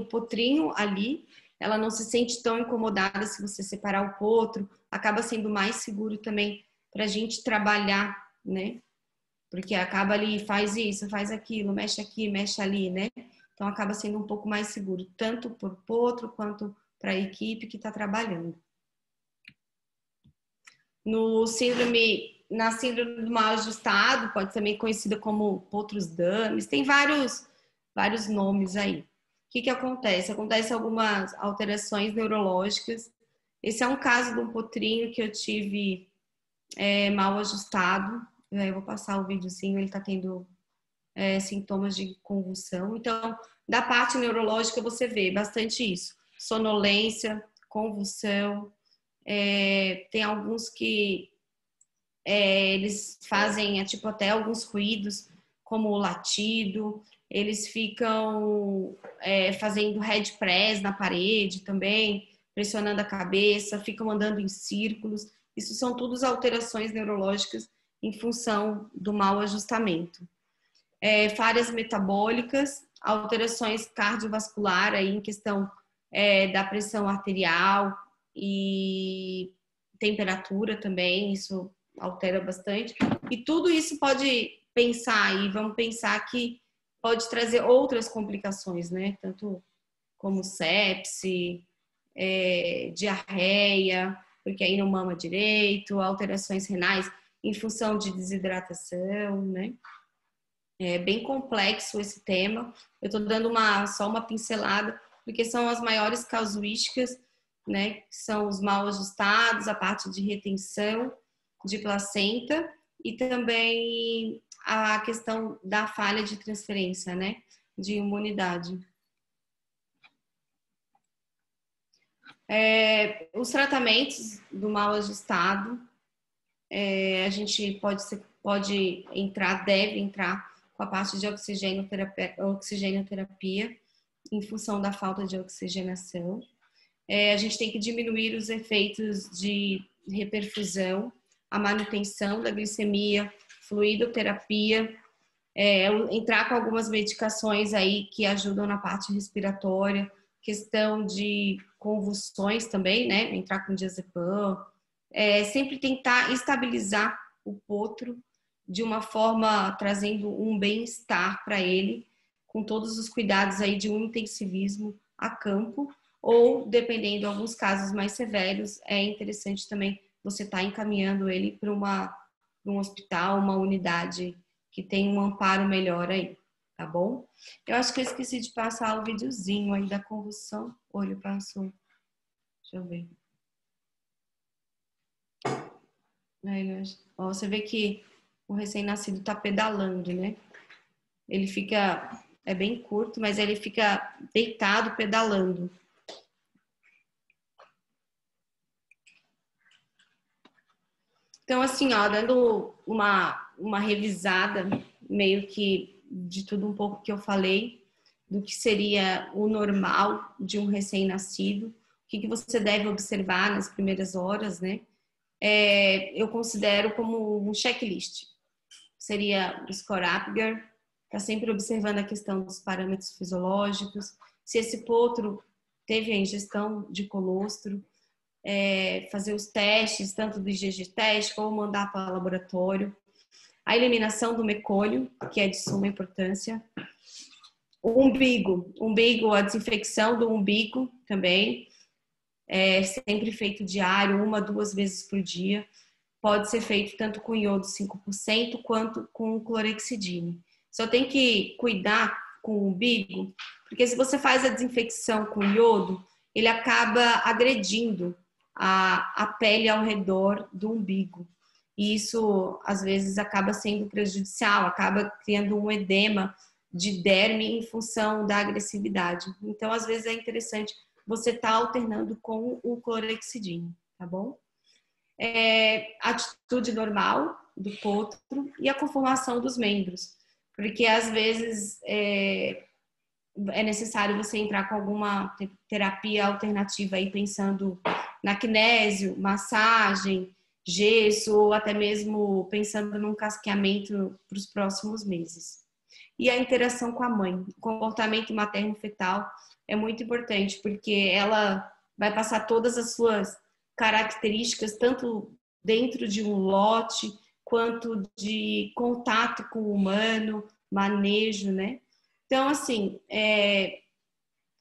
potrinho ali, ela não se sente tão incomodada se você separar o potro, acaba sendo mais seguro também para a gente trabalhar, né? Porque acaba ali, faz isso, faz aquilo, mexe aqui, mexe ali, né? Então acaba sendo um pouco mais seguro, tanto para o potro quanto para a equipe que está trabalhando. Na síndrome do mal ajustado, pode também conhecida como potrus dummies, tem vários nomes aí. O que acontece? Acontece algumas alterações neurológicas. Esse é um caso de um potrinho que eu tive mal ajustado. Eu vou passar o videozinho, ele está tendo sintomas de convulsão. Então, da parte neurológica, você vê bastante isso. Sonolência, convulsão. Tem alguns que eles fazem tipo até alguns ruídos, como o latido. Eles ficam fazendo head press na parede também, pressionando a cabeça, ficam andando em círculos. Isso são todas alterações neurológicas em função do mau ajustamento. Falhas metabólicas, alterações cardiovasculares aí em questão da pressão arterial e temperatura também, isso altera bastante. E tudo isso pode pensar, e vamos pensar que pode trazer outras complicações, né? Tanto como sepse, diarreia, porque aí não mama direito, alterações renais em função de desidratação, né? É bem complexo esse tema. Eu estou dando só uma pincelada, porque são as maiores casuísticas, né? Que são os mal ajustados, a parte de retenção de placenta e também a questão da falha de transferência, né? De imunidade. Os tratamentos do mal ajustado, a gente deve entrar com a parte de oxigenoterapia em função da falta de oxigenação. A gente tem que diminuir os efeitos de reperfusão, a manutenção da glicemia, fluidoterapia, entrar com algumas medicações aí que ajudam na parte respiratória, questão de convulsões também, né? Entrar com diazepam, sempre tentar estabilizar o potro de uma forma trazendo um bem-estar para ele, com todos os cuidados aí de um intensivismo a campo, ou dependendo de alguns casos mais severos, é interessante também você estar encaminhando ele para um hospital, uma unidade que tem um amparo melhor aí, tá bom? Eu acho que eu esqueci de passar o videozinho aí da convulsão. Olha, passou. Deixa eu ver. Você vê que o recém-nascido está pedalando, né? Ele fica, bem curto, mas ele fica deitado pedalando. Então, assim, ó, dando uma revisada meio que de tudo um pouco que eu falei, do que seria o normal de um recém-nascido, o que você deve observar nas primeiras horas, né? Eu considero como um checklist. Seria o score Apgar, tá sempre observando a questão dos parâmetros fisiológicos, se esse potro teve a ingestão de colostro, fazer os testes, tanto do IgG teste, como mandar para o laboratório. A eliminação do mecônio, que é de suma importância. O umbigo, a desinfecção do umbigo também, sempre feito diário, 1 a 2 vezes por dia. Pode ser feito tanto com iodo 5% quanto com clorexidine. Só tem que cuidar com o umbigo, porque se você faz a desinfecção com iodo, ele acaba agredindo a pele ao redor do umbigo. E isso, às vezes, acaba sendo prejudicial, acaba criando um edema de derme em função da agressividade. Então, às vezes, é interessante você estar alternando com o clorexidine, tá bom? Atitude normal do potro e a conformação dos membros, porque às vezes é necessário você entrar com alguma terapia alternativa aí, pensando na kinésio, massagem, gesso, ou até mesmo pensando num casqueamento para os próximos meses. E a interação com a mãe, o comportamento materno-fetal é muito importante, porque ela vai passar todas as suas características, tanto dentro de um lote, quanto de contato com o humano, manejo, né? Então, assim,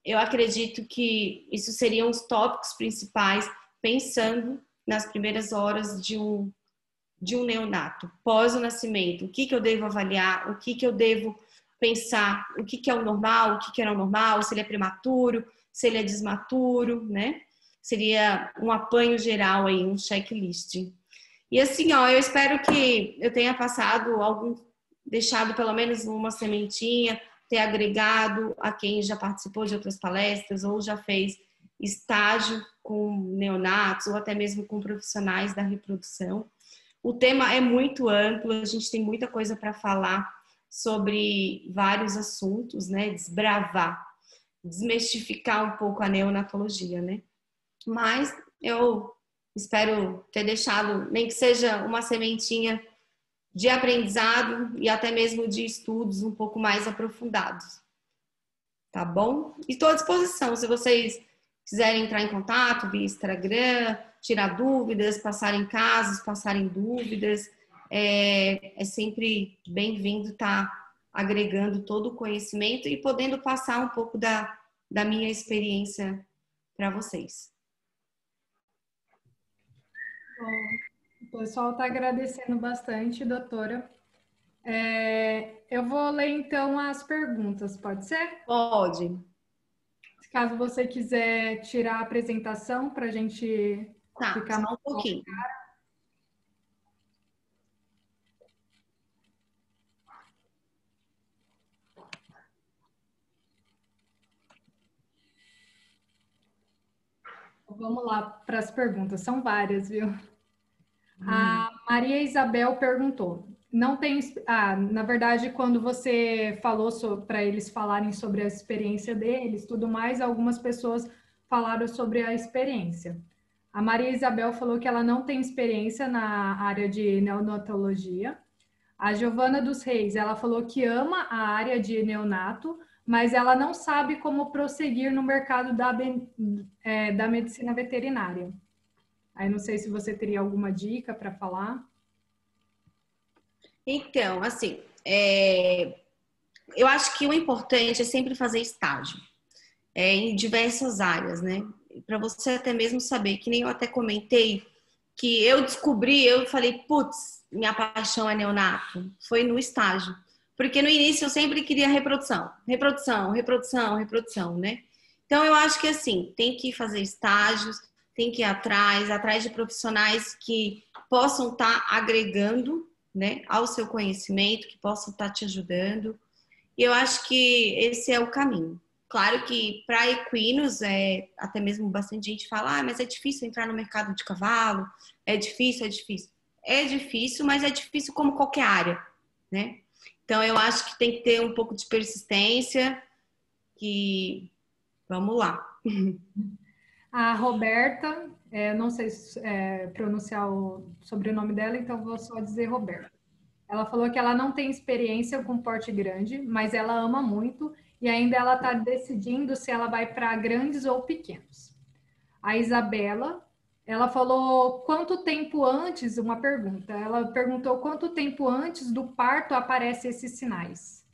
eu acredito que isso seriam os tópicos principais, pensando nas primeiras horas de um neonato, pós o nascimento. O que eu devo avaliar, o que eu devo pensar, o que é o normal, o que é não normal, se ele é prematuro, se ele é desmaturo, né? Seria um apanho geral aí, um checklist. E assim, ó, eu espero que eu tenha deixado pelo menos uma sementinha, ter agregado a quem já participou de outras palestras ou já fez estágio com neonatos ou até mesmo com profissionais da reprodução. O tema é muito amplo, a gente tem muita coisa para falar sobre vários assuntos, né? Desbravar, desmistificar um pouco a neonatologia, né? Mas eu espero ter deixado, nem que seja uma sementinha de aprendizado e até mesmo de estudos um pouco mais aprofundados. Tá bom? E estou à disposição, se vocês quiserem entrar em contato via Instagram, tirar dúvidas, passarem casos, passarem dúvidas, é sempre bem-vindo estar agregando todo o conhecimento e podendo passar um pouco da minha experiência para vocês. Bom, o pessoal está agradecendo bastante, doutora. Eu vou ler então as perguntas, pode ser? Pode. Caso você quiser tirar a apresentação para a gente ficar só um pouquinho. Vamos lá para as perguntas, são várias, viu? A Maria Isabel perguntou, não tem... na verdade, quando você falou para eles falarem sobre a experiência deles, tudo mais, algumas pessoas falaram sobre a experiência. A Maria Isabel falou que ela não tem experiência na área de neonatologia. A Giovana dos Reis, ela falou que ama a área de neonato, mas ela não sabe como prosseguir no mercado da medicina veterinária. Aí não sei se você teria alguma dica para falar. Então, assim, eu acho que o importante é sempre fazer estágio em diversas áreas, né? Para você até mesmo saber, que nem eu até comentei, que eu falei, putz, minha paixão é neonato. Foi no estágio. Porque no início eu sempre queria reprodução, né? Então eu acho que assim, tem que fazer estágios, tem que ir atrás de profissionais que possam estar agregando, né, ao seu conhecimento, que possam estar te ajudando. E eu acho que esse é o caminho. Claro que para equinos, até mesmo bastante gente fala, mas é difícil entrar no mercado de cavalo, é difícil. É difícil, mas é difícil como qualquer área, né? Então eu acho que tem que ter um pouco de persistência, que... Vamos lá. A Roberta, não sei pronunciar o sobrenome dela, então vou só dizer Roberta. Ela falou que ela não tem experiência com porte grande, mas ela ama muito e ainda ela está decidindo se ela vai para grandes ou pequenos. A Isabela, ela falou quanto tempo antes, uma pergunta, ela perguntou quanto tempo antes do parto aparecem esses sinais.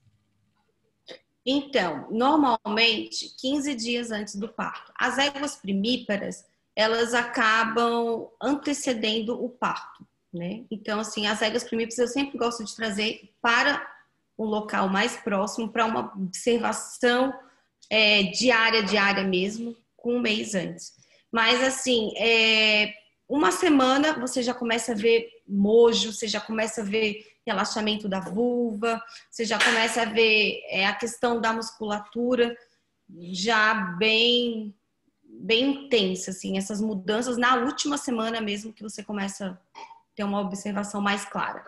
Então, normalmente, 15 dias antes do parto. As éguas primíparas, elas acabam antecedendo o parto, né? Então, assim, as éguas primíparas eu sempre gosto de trazer para um local mais próximo, para uma observação diária mesmo, com um mês antes. Mas, assim, uma semana você já começa a ver mojo, você já começa a ver relaxamento da vulva, você já começa a ver a questão da musculatura já bem intensa, assim, essas mudanças na última semana mesmo que você começa a ter uma observação mais clara.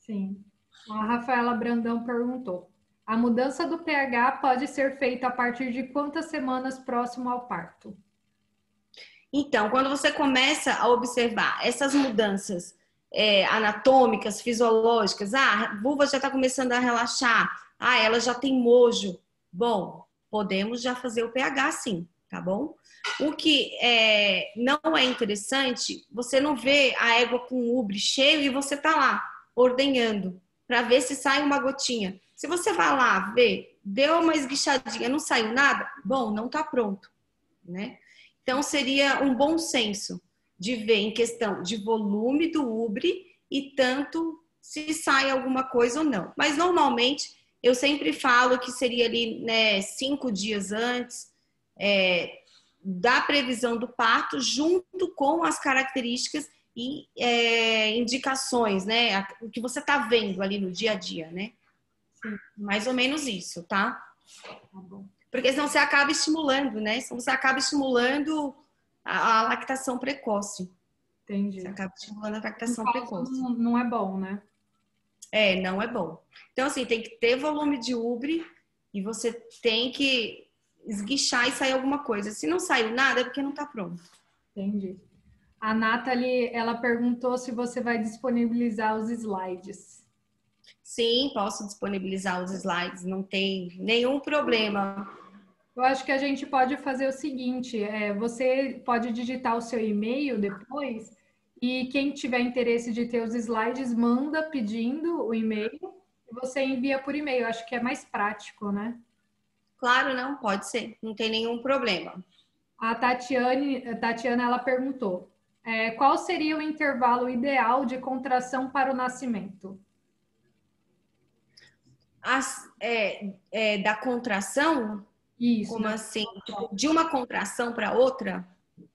Sim. A Rafaela Brandão perguntou: a mudança do pH pode ser feita a partir de quantas semanas próximo ao parto? Então, quando você começa a observar essas mudanças anatômicas, fisiológicas, a vulva já está começando a relaxar, ela já tem mojo. Bom, podemos já fazer o pH sim, tá bom? O que não é interessante, você não vê a égua com ubre cheio e você tá lá ordenhando para ver se sai uma gotinha. Se você vai lá ver, deu uma esguichadinha, não saiu nada, bom, não tá pronto, né? Então, seria um bom senso de ver em questão de volume do ubre e tanto se sai alguma coisa ou não. Mas, normalmente, eu sempre falo que seria ali, né, 5 dias antes da previsão do parto, junto com as características e indicações, né? O que você está vendo ali no dia a dia, né? Sim. Mais ou menos isso, tá? Tá bom. Porque senão você acaba estimulando, né? Senão você acaba estimulando a lactação precoce. Entendi. Você acaba estimulando a lactação precoce. Não é bom, né? Não é bom. Então, assim, tem que ter volume de ubre e você tem que esguichar e sair alguma coisa. Se não saiu nada, é porque não tá pronto. Entendi. A Nathalie, ela perguntou se você vai disponibilizar os slides. Sim, posso disponibilizar os slides, não tem nenhum problema. Eu acho que a gente pode fazer o seguinte: você pode digitar o seu e-mail depois, e quem tiver interesse de ter os slides, manda pedindo o e-mail e você envia por e-mail. Eu acho que é mais prático, né? Claro, não, pode ser, não tem nenhum problema. A Tatiana, ela perguntou: qual seria o intervalo ideal de contração para o nascimento? Da contração? Isso. Como assim? De uma contração para outra?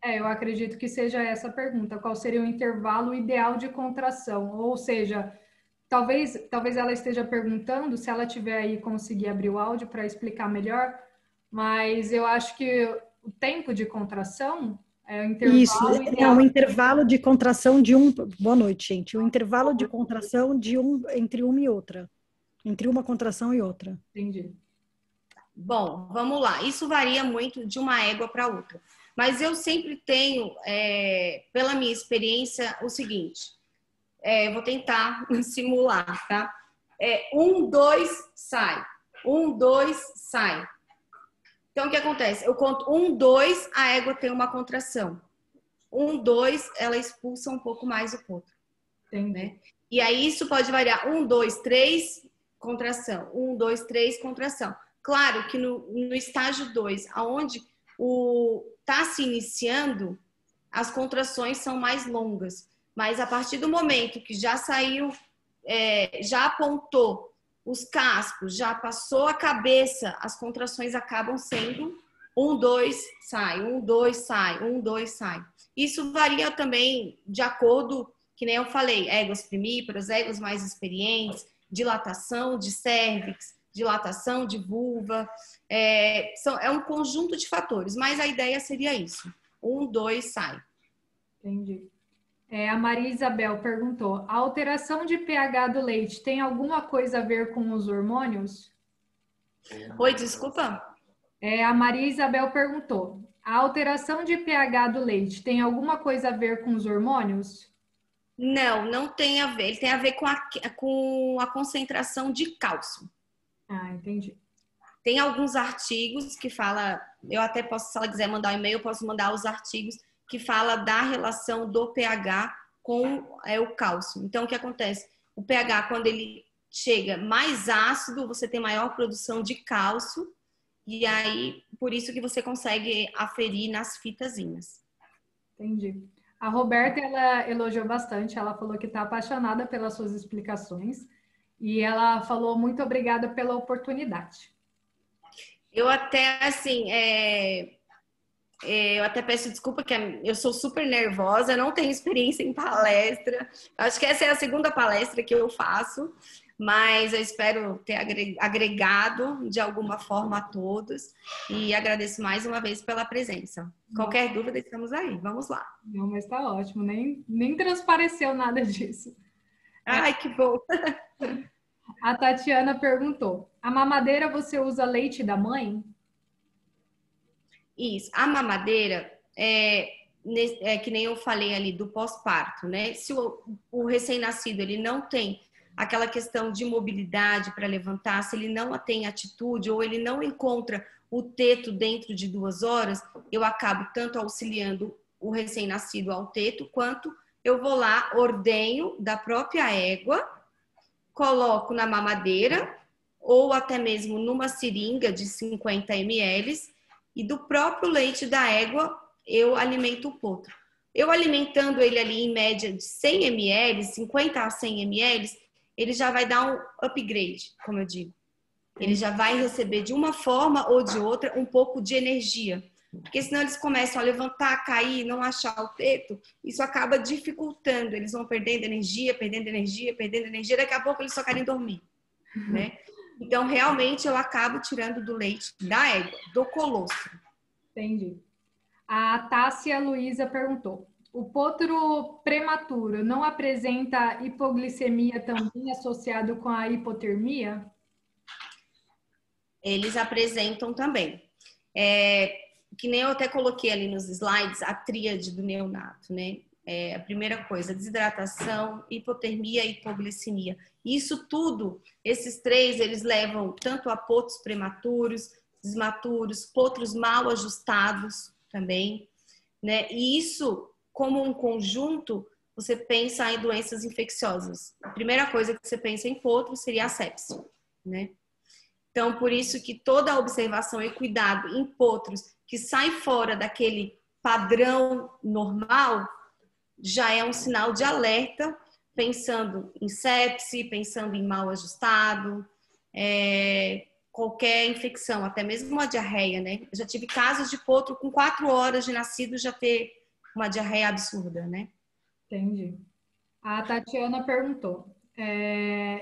Eu acredito que seja essa a pergunta. Qual seria o intervalo ideal de contração? Ou seja, talvez ela esteja perguntando, se ela tiver aí conseguir abrir o áudio para explicar melhor, mas eu acho que o tempo de contração é o intervalo Isso, ideal. um intervalo de contração de um... Boa noite, gente. O intervalo de contração entre uma e outra. Entre uma contração e outra. Entendi. Bom, vamos lá. Isso varia muito de uma égua para outra. Mas eu sempre tenho, pela minha experiência, o seguinte. Vou tentar simular, tá? 1, 2, sai. 1, 2, sai. Então, o que acontece? Eu conto 1, 2, a égua tem uma contração. 1, 2, ela expulsa um pouco mais o potro. Né? E aí isso pode variar. 1, 2, 3, contração. 1, 2, 3, contração. Claro que no estágio 2, aonde está se iniciando, as contrações são mais longas. Mas a partir do momento que já saiu, já apontou os cascos, já passou a cabeça, as contrações acabam sendo 1, 2, sai, 1, 2, sai, 1, 2, sai. Isso varia também de acordo, que nem eu falei, éguas primíparas, éguas mais experientes, dilatação de cérvix, dilatação de vulva, é um conjunto de fatores, mas a ideia seria isso. 1, 2, sai. Entendi. A Maria Isabel perguntou: a alteração de pH do leite tem alguma coisa a ver com os hormônios? Oi, desculpa? A Maria Isabel perguntou: a alteração de pH do leite tem alguma coisa a ver com os hormônios? Não, não tem a ver. Ele tem a ver com a concentração de cálcio. Ah, entendi. Tem alguns artigos que fala, eu até posso, se ela quiser mandar um e-mail, eu posso mandar os artigos que fala da relação do pH com o cálcio. Então, o que acontece? O pH, quando ele chega mais ácido, você tem maior produção de cálcio, e aí, por isso que você consegue aferir nas fitazinhas. Entendi. A Roberta, ela elogiou bastante, ela falou que está apaixonada pelas suas explicações, e ela falou muito obrigada pela oportunidade. Eu até, assim, eu até peço desculpa que eu sou super nervosa, não tenho experiência em palestra. Acho que essa é a segunda palestra que eu faço, mas eu espero ter agregado de alguma forma a todos e agradeço mais uma vez pela presença. Qualquer dúvida, estamos aí. Vamos lá. Não, mas está ótimo, nem transpareceu nada disso. Ai, que bom! A Tatiana perguntou: a mamadeira você usa leite da mãe? Isso. A mamadeira é que nem eu falei ali do pós-parto, né? Se o recém-nascido ele não tem aquela questão de mobilidade para levantar, se ele não tem atitude ou ele não encontra o teto dentro de 2 horas, eu acabo tanto auxiliando o recém-nascido ao teto, quanto eu vou lá, ordenho da própria égua, coloco na mamadeira ou até mesmo numa seringa de 50 ml e do próprio leite da égua eu alimento o potro. Eu alimentando ele ali em média de 100 ml, 50 a 100 ml, ele já vai dar um upgrade, como eu digo. Ele já vai receber de uma forma ou de outra um pouco de energia. Porque senão eles começam a levantar, cair, não achar o teto, isso acaba dificultando. Eles vão perdendo energia, daqui a pouco eles só querem dormir, né? Então, realmente, eu acabo tirando do leite da égua, do colostro. Entendi. A Tássia Luiza perguntou: o potro prematuro não apresenta hipoglicemia também associado com a hipotermia? Eles apresentam também. Que nem eu até coloquei ali nos slides, a tríade do neonato, né? A primeira coisa, desidratação, hipotermia e hipoglicemia. Isso tudo, esses 3, eles levam tanto a potros prematuros, desmaturos, potros mal ajustados também, né? E isso, como um conjunto, você pensa em doenças infecciosas. A primeira coisa que você pensa em potro seria a sepse, né? Então, por isso que toda a observação e cuidado em potros que saem fora daquele padrão normal já é um sinal de alerta, pensando em sepse, pensando em mal ajustado, qualquer infecção, até mesmo uma diarreia, né? Eu já tive casos de potro com 4 horas de nascido já ter uma diarreia absurda, né? Entendi. A Tatiana perguntou: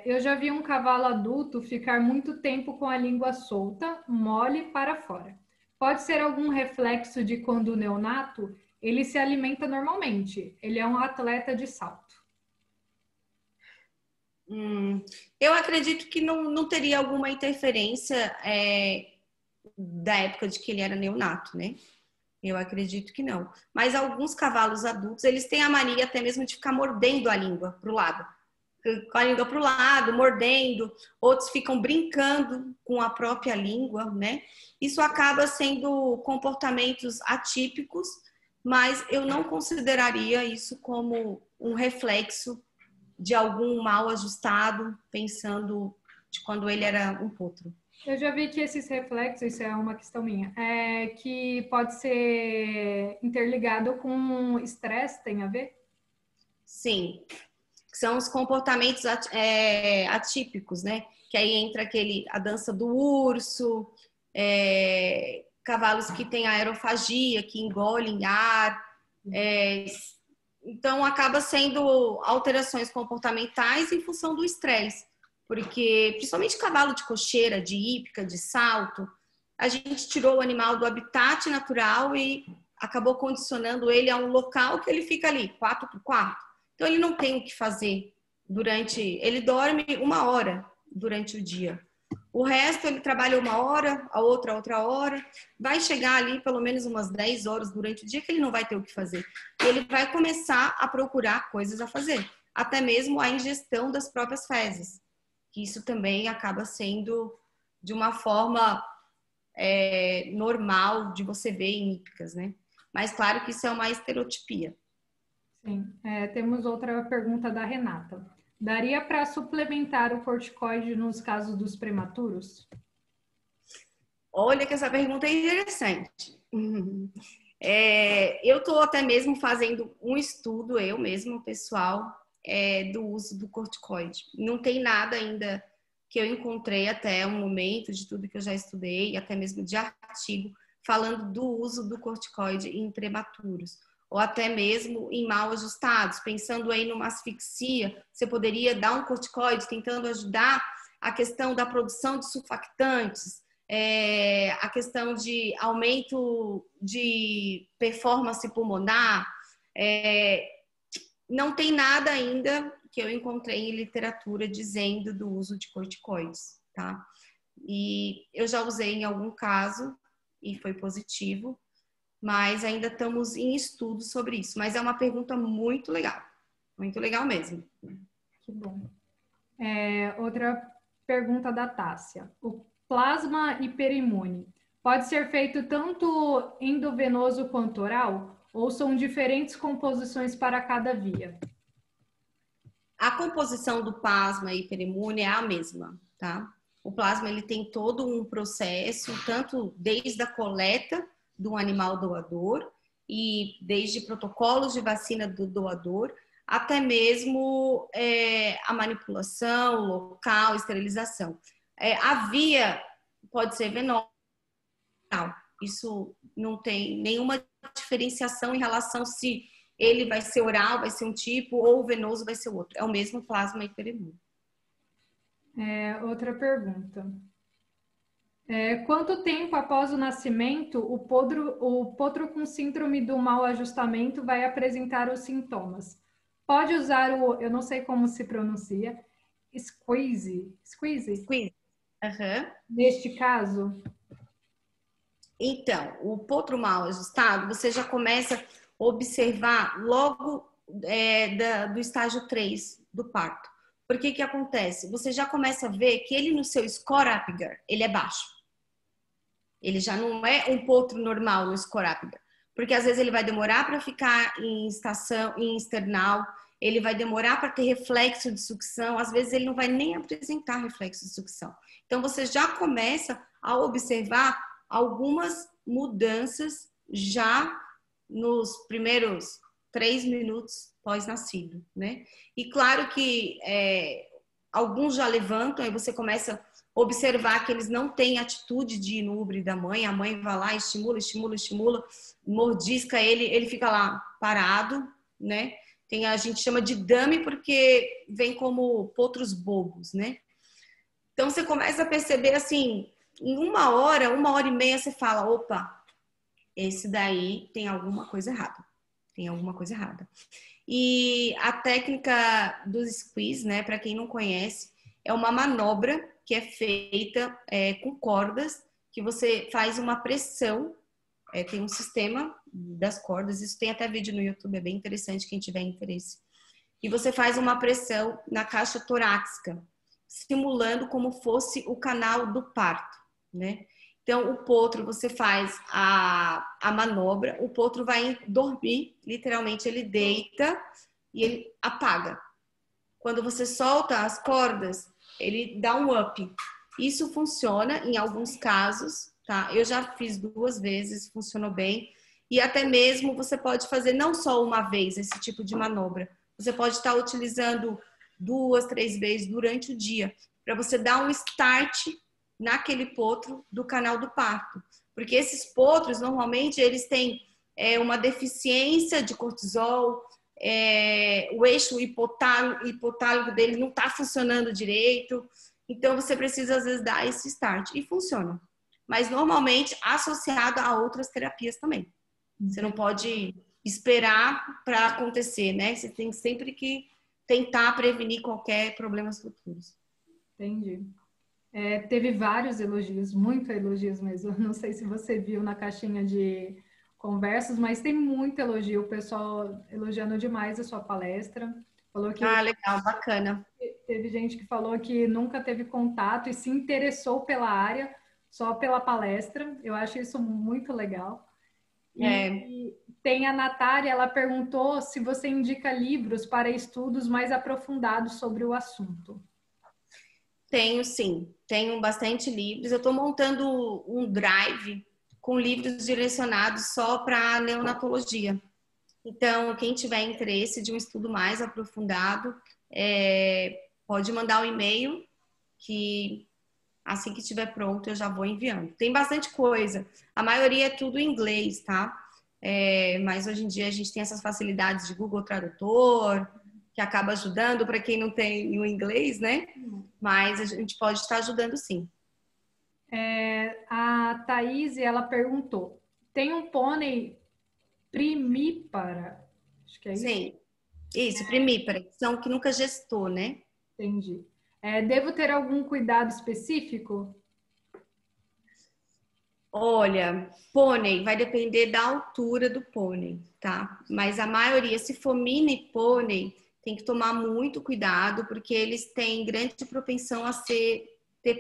eu já vi um cavalo adulto ficar muito tempo com a língua solta, mole para fora. Pode ser algum reflexo de quando o neonato ele se alimenta normalmente? Ele é um atleta de salto. Eu acredito que não teria alguma interferência da época de que ele era neonato, né? Eu acredito que não. Mas alguns cavalos adultos, eles têm a mania até mesmo de ficar mordendo a língua para o lado. Com a língua para o lado, mordendo. Outros ficam brincando com a própria língua, né? Isso acaba sendo comportamentos atípicos, mas eu não consideraria isso como um reflexo de algum mal ajustado, pensando de quando ele era um potro. Eu já vi que esses reflexos, isso é uma questão minha, que pode ser interligado com estresse, tem a ver? Sim, são os comportamentos atípicos, né? Que aí entra a dança do urso, cavalos que têm aerofagia, que engolem ar. Então, acaba sendo alterações comportamentais em função do estresse. Porque, principalmente cavalo de cocheira, de hípica, de salto, a gente tirou o animal do habitat natural e acabou condicionando ele a um local que ele fica ali, 4x4. Então, ele não tem o que fazer ele dorme 1 hora durante o dia. O resto ele trabalha 1 hora, a outra hora, vai chegar ali pelo menos umas 10 horas durante o dia que ele não vai ter o que fazer. Ele vai começar a procurar coisas a fazer, até mesmo a ingestão das próprias fezes, que isso também acaba sendo de uma forma normal de você ver em hípicas, né? Mas claro que isso é uma estereotipia. Sim. Temos outra pergunta da Renata. Daria para suplementar o corticoide nos casos dos prematuros? Olha que essa pergunta é interessante. Eu estou até mesmo fazendo um estudo, eu mesmo, pessoal, do uso do corticoide. Não tem nada ainda que eu encontrei até o momento de tudo que eu já estudei, até mesmo de artigo, falando do uso do corticoide em prematuros, ou até mesmo em mal ajustados. Pensando aí numa asfixia, você poderia dar um corticoide tentando ajudar a questão da produção de surfactantes, a questão de aumento de performance pulmonar. Não tem nada ainda que eu encontrei em literatura dizendo do uso de corticoides, tá? E eu já usei em algum caso e foi positivo, mas ainda estamos em estudo sobre isso. Mas é uma pergunta muito legal mesmo. Que bom. Outra pergunta da Tássia. O plasma hiperimune pode ser feito tanto endovenoso quanto oral? Ou são diferentes composições para cada via? A composição do plasma hiperimune é a mesma, tá? O plasma ele tem todo um processo, tanto desde a coleta do animal doador e desde protocolos de vacina do doador, até mesmo a manipulação local, esterilização. A via pode ser venosa, isso não tem nenhuma diferenciação em relação se ele vai ser oral, vai ser um tipo, ou venoso vai ser outro. É o mesmo plasma hiperimune. Outra pergunta. Quanto tempo após o nascimento o potro com síndrome do mau ajustamento vai apresentar os sintomas? Pode usar eu não sei como se pronuncia, squeeze? Uhum. Neste caso? Então, o potro mal ajustado, você já começa a observar logo do estágio 3 do parto. Por que acontece? Você já começa a ver que ele no seu score Apgar, ele é baixo. Ele já não é um potro normal no score Apgar. Porque às vezes ele vai demorar para ficar em external, ele vai demorar para ter reflexo de sucção, às vezes ele não vai nem apresentar reflexo de sucção. Então você já começa a observar algumas mudanças já nos primeiros 3 minutos pós-nascido, né? E claro que alguns já levantam, aí você começa a observar que eles não têm atitude de ir no úbere da mãe, a mãe vai lá, estimula, mordisca ele, ele fica lá parado, né? A gente chama de dummy porque vem como potros bobos, né? Então você começa a perceber assim, em 1 hora e meia você fala, opa, esse daí tem alguma coisa errada. E a técnica dos squeeze, né, para quem não conhece, é uma manobra que é feita com cordas, que você faz uma pressão, tem um sistema das cordas, isso tem até vídeo no YouTube, é bem interessante quem tiver interesse. E você faz uma pressão na caixa torácica, simulando como fosse o canal do parto, né? Então, o potro, você faz a manobra, o potro vai dormir, literalmente ele deita e ele apaga. Quando você solta as cordas, ele dá um up. Isso funciona em alguns casos, tá? Eu já fiz 2 vezes, funcionou bem. E até mesmo você pode fazer não só uma vez esse tipo de manobra. Você pode estar utilizando 2, 3 vezes durante o dia, para você dar um start naquele potro do canal do parto. Porque esses potros, normalmente, eles têm uma deficiência de cortisol, o eixo hipotálico dele não está funcionando direito. Então, você precisa, às vezes, dar esse start. E funciona. Mas, normalmente, associado a outras terapias também. Você não pode esperar para acontecer, né? Você tem sempre que tentar prevenir qualquer problemas futuros. Entendi. Teve vários elogios, muito elogios mesmo. Não sei se você viu na caixinha de conversas, mas tem muito elogio, o pessoal elogiando demais a sua palestra. Falou que Ah, legal, bacana. teve gente que falou que nunca teve contato e se interessou pela área só pela palestra. Eu acho isso muito legal. É, E tem a Natália, ela perguntou se você indica livros para estudos mais aprofundados sobre o assunto. tenho sim, tenho bastante livros. Eu estou montando um drive com livros direcionados só para neonatologia. Então, quem tiver interesse de um estudo mais aprofundado, pode mandar um e-mail que assim que estiver pronto eu já vou enviando. Tem bastante coisa, a maioria é tudo em inglês, tá? Mas hoje em dia a gente tem essas facilidades de Google Tradutor, que acaba ajudando para quem não tem o inglês, né? Mas a gente pode estar ajudando sim. A Thaís, ela perguntou, tem um pônei primípara? Acho que é isso. Sim, isso, primípara, são que nunca gestou, né? Entendi. Devo ter algum cuidado específico? Olha, pônei vai depender da altura do pônei, tá? Mas a maioria, se for mini pônei, tem que tomar muito cuidado, porque eles têm grande propensão a ter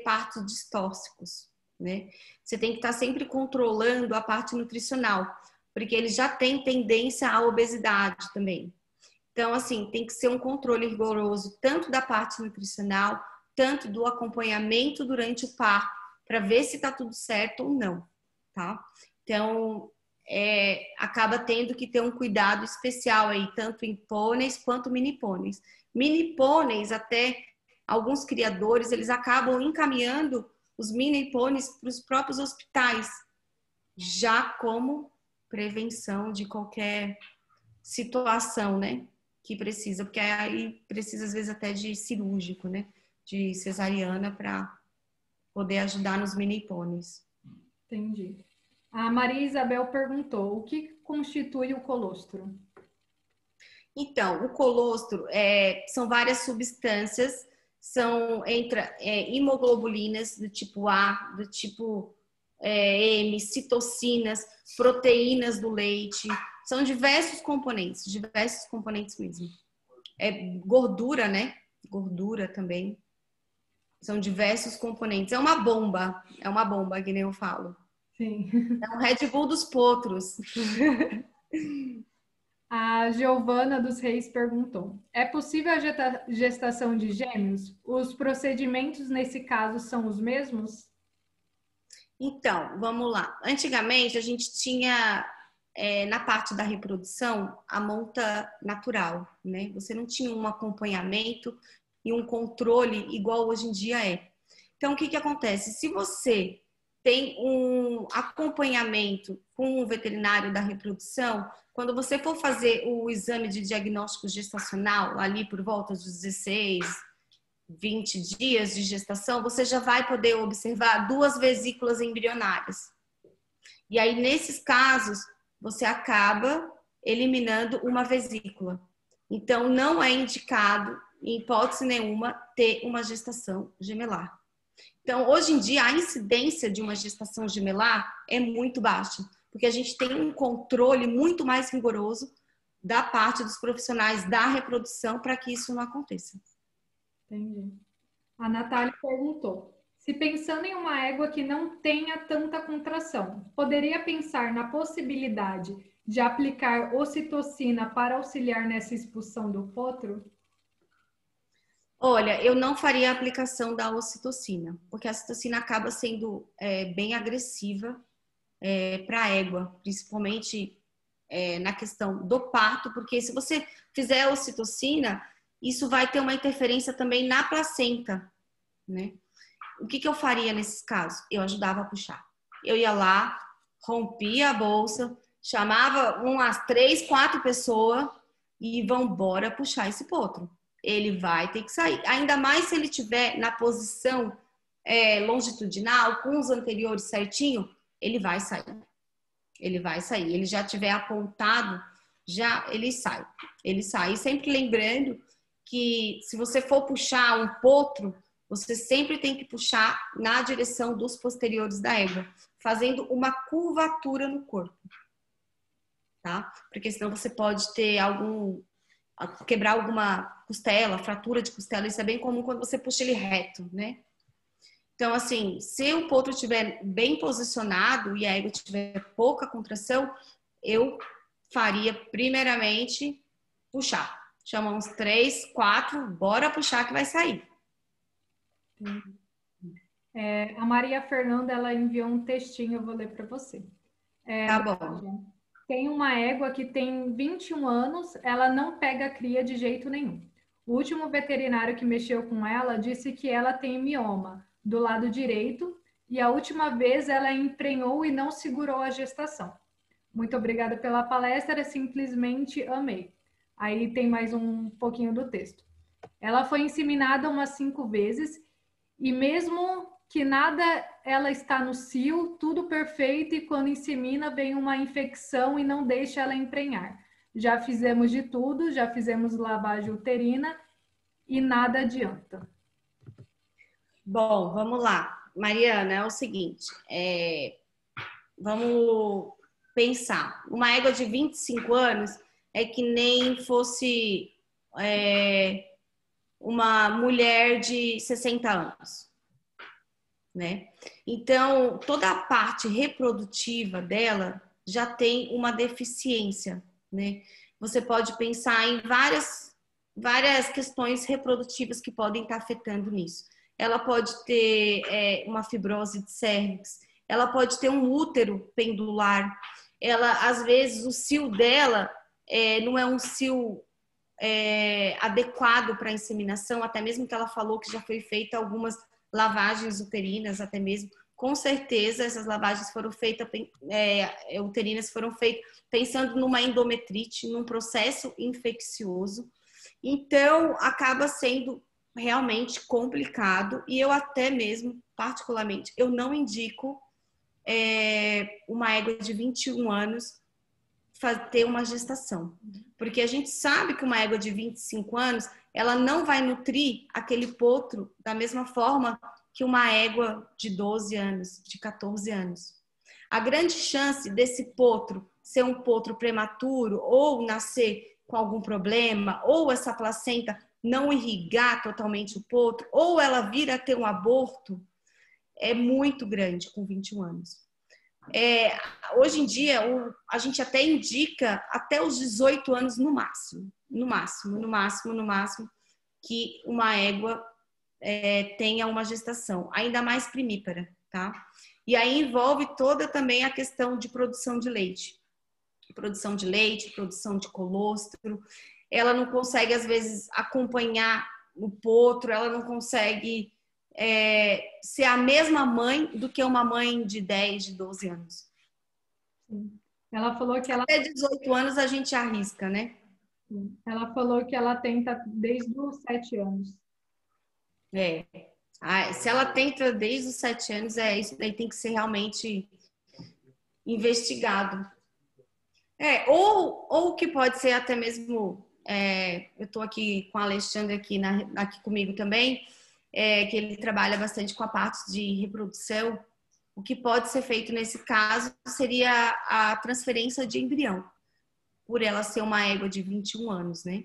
partos distóxicos, né? Você tem que estar sempre controlando a parte nutricional, porque eles já têm tendência à obesidade também. Então, assim, tem que ser um controle rigoroso, tanto da parte nutricional, tanto do acompanhamento durante o parto, para ver se está tudo certo ou não, tá? Então, acaba tendo que ter um cuidado especial aí, tanto em pôneis quanto mini pôneis. Mini pôneis, até alguns criadores, eles acabam encaminhando os mini pôneis para os próprios hospitais, já como prevenção de qualquer situação, né? Que precisa, porque aí precisa às vezes até de cirúrgico, né? De cesariana para poder ajudar nos mini pôneis. Entendi. A Maria Isabel perguntou, o que constitui o colostro? Então, o colostro são várias substâncias, imoglobulinas do tipo A, do tipo M, citocinas, proteínas do leite, são diversos componentes mesmo. Gordura, né? Gordura também. São diversos componentes. É uma bomba, que nem eu falo. Sim. É um Red Bull dos potros. A Giovana dos Reis perguntou, é possível a gestação de gêmeos? Os procedimentos nesse caso são os mesmos? Então, vamos lá. Antigamente, a gente tinha, na parte da reprodução, a monta natural, né? Você não tinha um acompanhamento e um controle igual hoje em dia é. Então, o que acontece? Se você tem um acompanhamento com o veterinário da reprodução, quando você for fazer o exame de diagnóstico gestacional, ali por volta dos 16, 20 dias de gestação, você já vai poder observar 2 vesículas embrionárias. E aí, nesses casos, você acaba eliminando uma vesícula. Então, não é indicado, em hipótese nenhuma, ter uma gestação gemelar. Então, hoje em dia, a incidência de uma gestação gemelar é muito baixa, porque a gente tem um controle muito mais rigoroso da parte dos profissionais da reprodução para que isso não aconteça. Entendi. A Natália perguntou, se pensando em uma égua que não tenha tanta contração, poderia pensar na possibilidade de aplicar ocitocina para auxiliar nessa expulsão do potro? Olha, eu não faria a aplicação da ocitocina, porque a ocitocina acaba sendo bem agressiva para a égua, principalmente na questão do parto, porque se você fizer a ocitocina, isso vai ter uma interferência também na placenta, né? O que eu faria nesses casos? Eu ajudava a puxar. Eu ia lá, rompia a bolsa, chamava umas 3, 4 pessoas e vão embora puxar esse potro. Ele vai ter que sair. Ainda mais se ele estiver na posição longitudinal, com os anteriores certinho, ele vai sair. Ele vai sair. Ele já tiver apontado, ele sai. Ele sai. E sempre lembrando que se você for puxar um potro, você sempre tem que puxar na direção dos posteriores da égua, fazendo uma curvatura no corpo, tá? Porque senão você pode ter quebrar alguma costela, fratura de costela, isso é bem comum quando você puxa ele reto, né? Então, assim, se o potro estiver bem posicionado e a égua tiver pouca contração, eu faria primeiramente puxar. Chama uns 3, 4, bora puxar que vai sair. A Maria Fernanda, ela enviou um textinho, eu vou ler para você. Tá bom. Tem uma égua que tem 21 anos, ela não pega cria de jeito nenhum. O último veterinário que mexeu com ela disse que ela tem mioma do lado direito e a última vez ela emprenhou e não segurou a gestação. Muito obrigada pela palestra, simplesmente amei. Aí tem mais um pouquinho do texto. Ela foi inseminada umas 5 vezes e mesmo que nada, ela está no cio, tudo perfeito, e quando insemina vem uma infecção e não deixa ela emprenhar. Já fizemos de tudo, já fizemos lavagem uterina e nada adianta. Bom, vamos lá. Mariana, é o seguinte, vamos pensar. Uma égua de 25 anos é que nem fosse uma mulher de 60 anos, né? Então, toda a parte reprodutiva dela já tem uma deficiência, né? Você pode pensar em várias questões reprodutivas que podem estar afetando nisso. Ela pode ter uma fibrose de cérvix, ela pode ter um útero pendular, ela, às vezes, o cio dela não é um cio adequado para a inseminação, até mesmo que ela falou que já foi feita algumas lavagens uterinas, até mesmo, com certeza essas lavagens foram feitas, uterinas foram feitas pensando numa endometrite, num processo infeccioso, então acaba sendo realmente complicado e eu até mesmo, particularmente, eu não indico uma égua de 21 anos ter uma gestação, porque a gente sabe que uma égua de 25 anos, ela não vai nutrir aquele potro da mesma forma que uma égua de 12 anos, de 14 anos. A grande chance desse potro ser um potro prematuro ou nascer com algum problema, ou essa placenta não irrigar totalmente o potro, ou ela vir a ter um aborto, é muito grande com 21 anos. Hoje em dia, a gente até indica até os 18 anos no máximo, que uma égua tenha uma gestação, ainda mais primípara, tá? E aí envolve toda também a questão de produção de leite, produção de colostro. Ela não consegue, às vezes, acompanhar o potro, ela não consegue ser a mesma mãe do que uma mãe de 10, de 12 anos. Sim. Ela falou que até 18 anos a gente arrisca, né? Ela falou que ela tenta desde os 7 anos. Se ela tenta desde os 7 anos, isso daí tem que ser realmente investigado. Ou que pode ser até mesmo, eu estou aqui com o Alexandre aqui comigo também, que ele trabalha bastante com a parte de reprodução. O que pode ser feito nesse caso seria a transferência de embrião, por ela ser uma égua de 21 anos, né?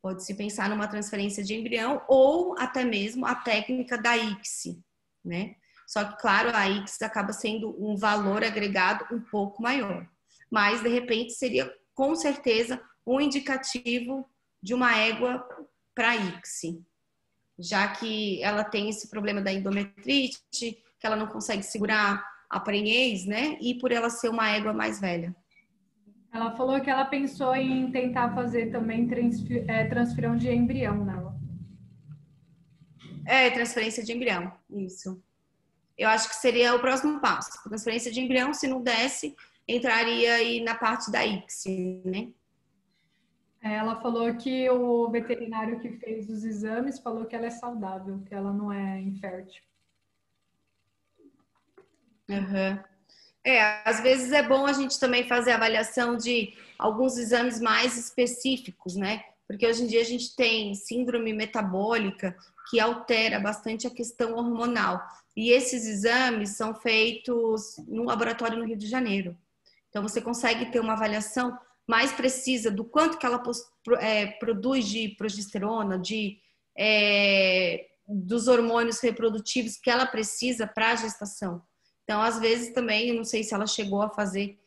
Pode-se pensar numa transferência de embrião ou até mesmo a técnica da ICSI, né? Só que, claro, a ICSI acaba sendo um valor agregado um pouco maior. Mas, de repente, seria com certeza um indicativo de uma égua para ICSI, já que ela tem esse problema da endometrite, que ela não consegue segurar a prenhez, né? E por ela ser uma égua mais velha. Ela falou que ela pensou em tentar fazer também transferão de embrião nela. Transferência de embrião, isso. Eu acho que seria o próximo passo. Transferência de embrião, se não desse, entraria aí na parte da ICSI, né? Ela falou que o veterinário que fez os exames falou que ela é saudável, que ela não é infértil. Uhum. Às vezes é bom a gente também fazer avaliação de alguns exames mais específicos, né? Porque hoje em dia a gente tem síndrome metabólica, que altera bastante a questão hormonal. E esses exames são feitos no laboratório no Rio de Janeiro. Então, você consegue ter uma avaliação mais precisa do quanto que ela produz de progesterona, dos hormônios reprodutivos que ela precisa para a gestação. Então, às vezes também, eu não sei se ela chegou a fazer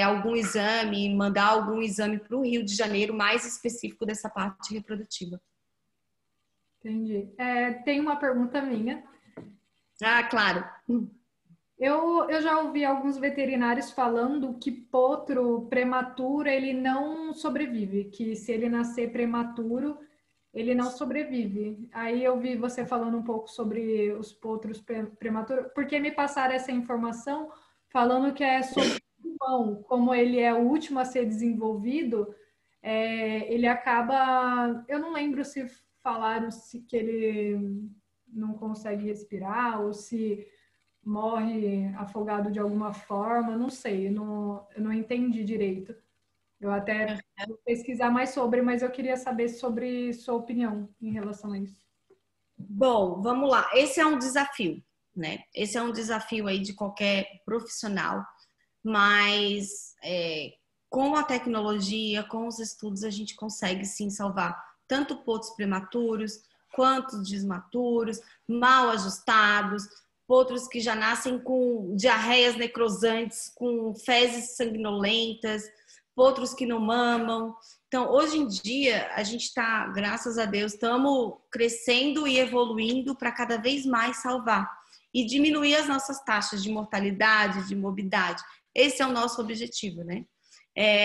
algum exame, mandar algum exame para o Rio de Janeiro mais específico dessa parte reprodutiva. Entendi. Tem uma pergunta minha. Ah, claro. Eu já ouvi alguns veterinários falando que potro prematuro ele não sobrevive, que se ele nascer prematuro, ele não sobrevive. Aí eu vi você falando um pouco sobre os potros prematuros, porque me passaram essa informação falando que é sobre o pulmão, como ele é o último a ser desenvolvido, ele acaba... Eu não lembro se falaram que ele não consegue respirar ou se morre afogado de alguma forma, não sei, eu não entendi direito. Eu até vou pesquisar mais sobre, mas eu queria saber sobre sua opinião em relação a isso. Bom, vamos lá. Esse é um desafio, né? Esse é um desafio aí de qualquer profissional, mas com a tecnologia, com os estudos, a gente consegue sim salvar tanto potros prematuros, quanto desmaturos, mal ajustados, potros que já nascem com diarreias necrosantes, com fezes sanguinolentas, potros que não mamam. Então, hoje em dia, a gente está, graças a Deus, estamos crescendo e evoluindo para cada vez mais salvar e diminuir as nossas taxas de mortalidade, de morbidade. Esse é o nosso objetivo, né?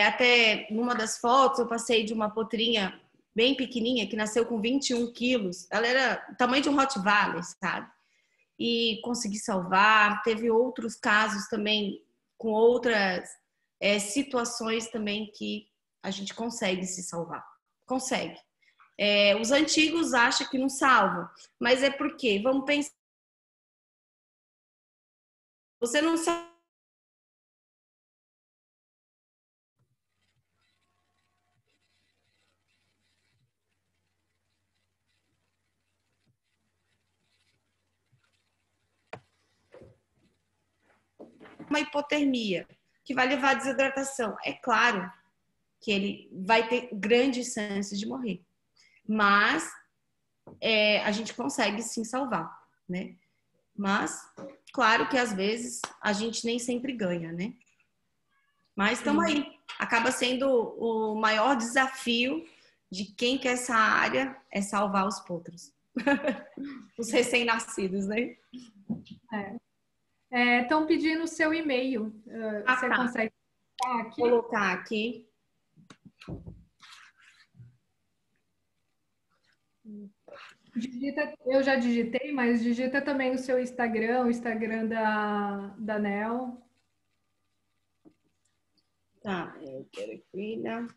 Até numa das fotos, eu passei de uma potrinha bem pequenininha, que nasceu com 21 quilos. Ela era o tamanho de um Rottweiler, sabe? E consegui salvar. Teve outros casos também, com outras situações também que a gente consegue se salvar. Consegue. Os antigos acham que não salvam, mas é porque, vamos pensar, você não sabe uma hipotermia, que vai levar à desidratação. É claro que ele vai ter grandes chances de morrer. Mas a gente consegue sim salvar, né? Mas, claro que às vezes a gente nem sempre ganha, né? Mas estamos aí. Acaba sendo o maior desafio de quem quer essa área é salvar os potros. Os recém-nascidos, né? Estão pedindo o seu e-mail. Você consegue colocar aqui? Digita, eu já digitei, mas digita também o seu Instagram, o Instagram da Nel. Tá, eu quero cuidar.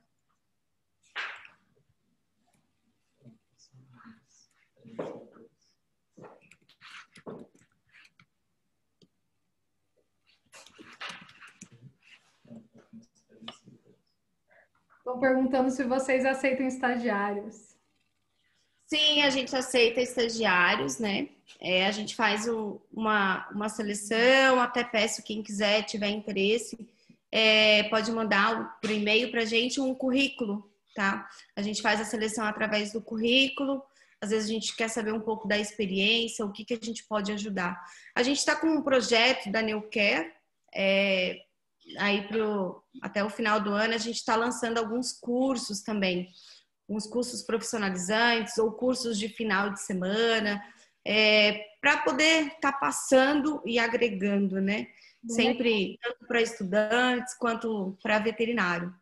Estão perguntando se vocês aceitam estagiários. Sim, a gente aceita estagiários, né? A gente faz uma seleção, até peço quem quiser, tiver interesse, pode mandar por e-mail para a gente um currículo, tá? A gente faz a seleção através do currículo, às vezes a gente quer saber um pouco da experiência, o que a gente pode ajudar. A gente está com um projeto da NeoCare, aí até o final do ano a gente está lançando alguns cursos também, uns cursos profissionalizantes ou cursos de final de semana, para poder estar passando e agregando, né? Bem sempre, legal. tanto para estudantes quanto para veterinário.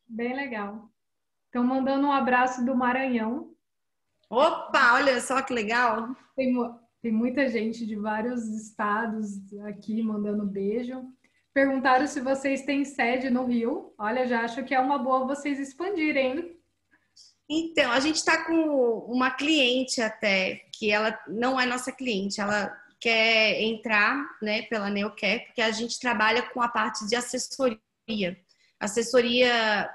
Bem legal. Estão mandando um abraço do Maranhão. Opa, olha só que legal! Tem muita gente de vários estados aqui mandando beijo. Perguntaram se vocês têm sede no Rio. Olha, já acho que é uma boa vocês expandirem. Então, a gente está com uma cliente até, que ela não é nossa cliente, ela quer entrar, né, pela NeoCare, porque a gente trabalha com a parte de assessoria. Assessoria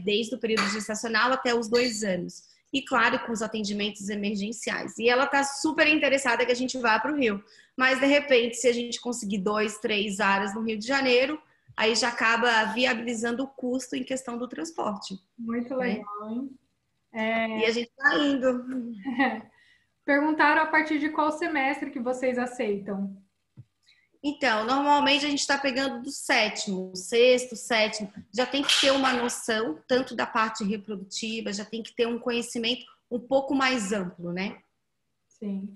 desde o período gestacional até os 2 anos. e, claro, com os atendimentos emergenciais. E ela está super interessada que a gente vá para o Rio. Mas, de repente, se a gente conseguir 2, 3 áreas no Rio de Janeiro, aí já acaba viabilizando o custo em questão do transporte. Muito legal, hein? E a gente está indo. Perguntaram a partir de qual semestre que vocês aceitam? Então, normalmente a gente está pegando do sétimo, sexto, sétimo. Já tem que ter uma noção, tanto da parte reprodutiva, já tem que ter um conhecimento um pouco mais amplo, né? Sim.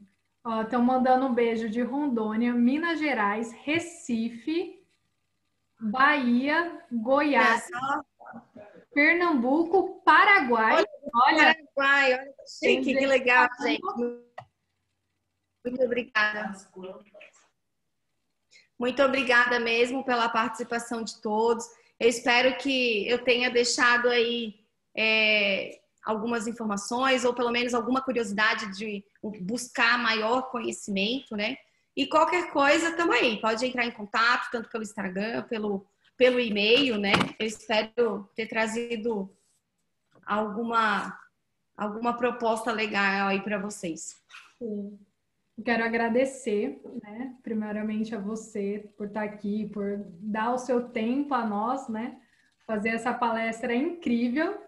Estão mandando um beijo de Rondônia, Minas Gerais, Recife, Bahia, Goiás, Pernambuco, Paraguai. Olha, Paraguai, olha que chique, que legal, gente. Muito obrigada. Muito obrigada mesmo pela participação de todos. Eu espero que eu tenha deixado aí algumas informações ou pelo menos alguma curiosidade de buscar maior conhecimento, né? E qualquer coisa, estamos aí. Pode entrar em contato, tanto pelo Instagram, pelo e-mail, né? Eu espero ter trazido alguma proposta legal aí para vocês. Sim. Quero agradecer, né, primeiramente a você por estar aqui, por dar o seu tempo a nós, né? Fazer essa palestra incrível.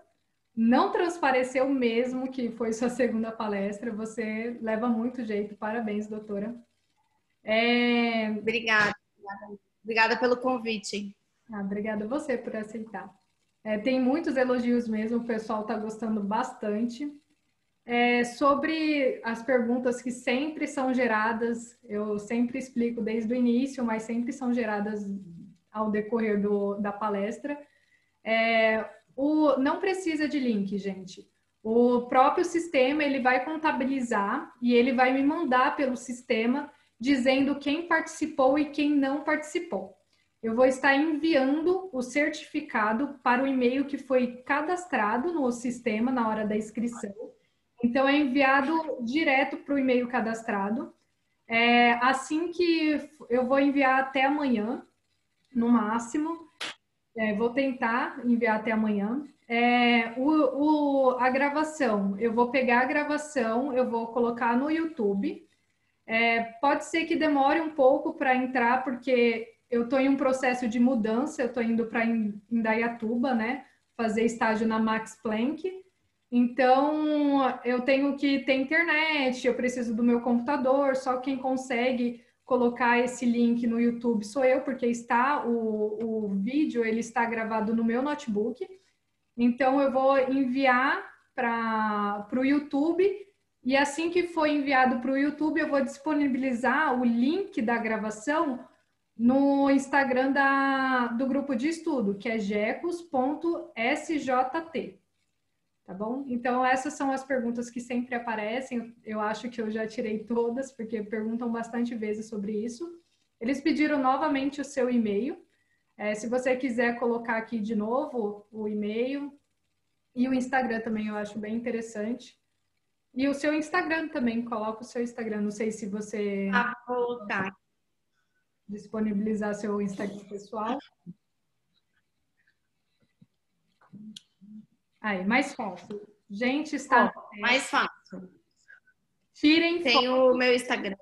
Não transpareceu mesmo que foi sua segunda palestra. Você leva muito jeito. Parabéns, doutora. Obrigada. Obrigada pelo convite. Obrigada a você por aceitar. Tem muitos elogios mesmo, o pessoal está gostando bastante. Sobre as perguntas que sempre são geradas, eu sempre explico desde o início, mas sempre são geradas ao decorrer da palestra. Não precisa de link, gente. O próprio sistema ele vai contabilizar e ele vai me mandar pelo sistema dizendo quem participou e quem não participou. Eu vou estar enviando o certificado para o e-mail que foi cadastrado no sistema na hora da inscrição. Então, é enviado direto para o e-mail cadastrado. Assim que eu vou enviar até amanhã, no máximo. Vou tentar enviar até amanhã. A gravação, eu vou pegar a gravação, eu vou colocar no YouTube. Pode ser que demore um pouco para entrar, porque eu estou em um processo de mudança, eu estou indo para Indaiatuba, né? Fazer estágio na Max Planck. Então, eu tenho que ter internet, eu preciso do meu computador, só quem consegue colocar esse link no YouTube sou eu, porque o vídeo ele está gravado no meu notebook. Então, eu vou enviar para o YouTube e assim que for enviado para o YouTube, eu vou disponibilizar o link da gravação no Instagram do grupo de estudo, que é gecos.sjt. Tá bom? Então, essas são as perguntas que sempre aparecem. Eu acho que eu já tirei todas, porque perguntam bastante vezes sobre isso. Eles pediram novamente o seu e-mail. Se você quiser colocar aqui de novo o e-mail e o Instagram também, eu acho bem interessante. E o seu Instagram também, coloca o seu Instagram. Não sei se você disponibilizar seu Instagram pessoal. Aí, mais fácil. Gente, está mais fácil. Tirem tem foto. O meu Instagram,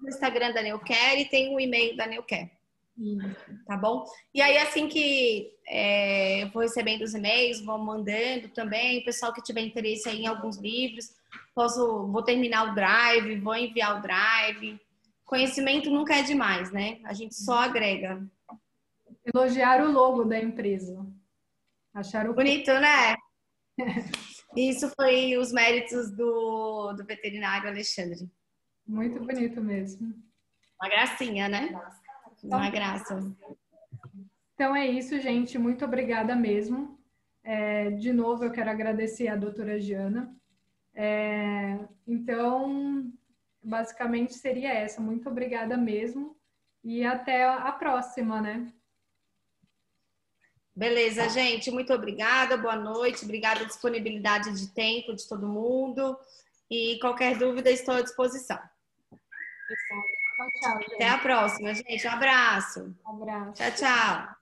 o Instagram da Neuquer e tem o e-mail da Neuquer. Tá bom? E aí, assim que eu vou recebendo os e-mails, vou mandando também. O pessoal que tiver interesse aí em alguns livros, vou terminar o drive, vou enviar o drive. Conhecimento nunca é demais, né? A gente só agrega. Elogiar o logo da empresa. Acharam bonito, né? Isso foi os méritos do veterinário Alexandre. Muito bonito mesmo. Uma gracinha, né? Uma graça. Então é isso, gente. Muito obrigada mesmo. De novo, eu quero agradecer a doutora Giana. Então, basicamente seria essa. Muito obrigada mesmo. E até a próxima, né? Beleza, gente. Muito obrigada. Boa noite. Obrigada pela disponibilidade de tempo de todo mundo. E qualquer dúvida, estou à disposição. Tchau, gente. Até a próxima, gente. Um abraço. Um abraço. Tchau, tchau.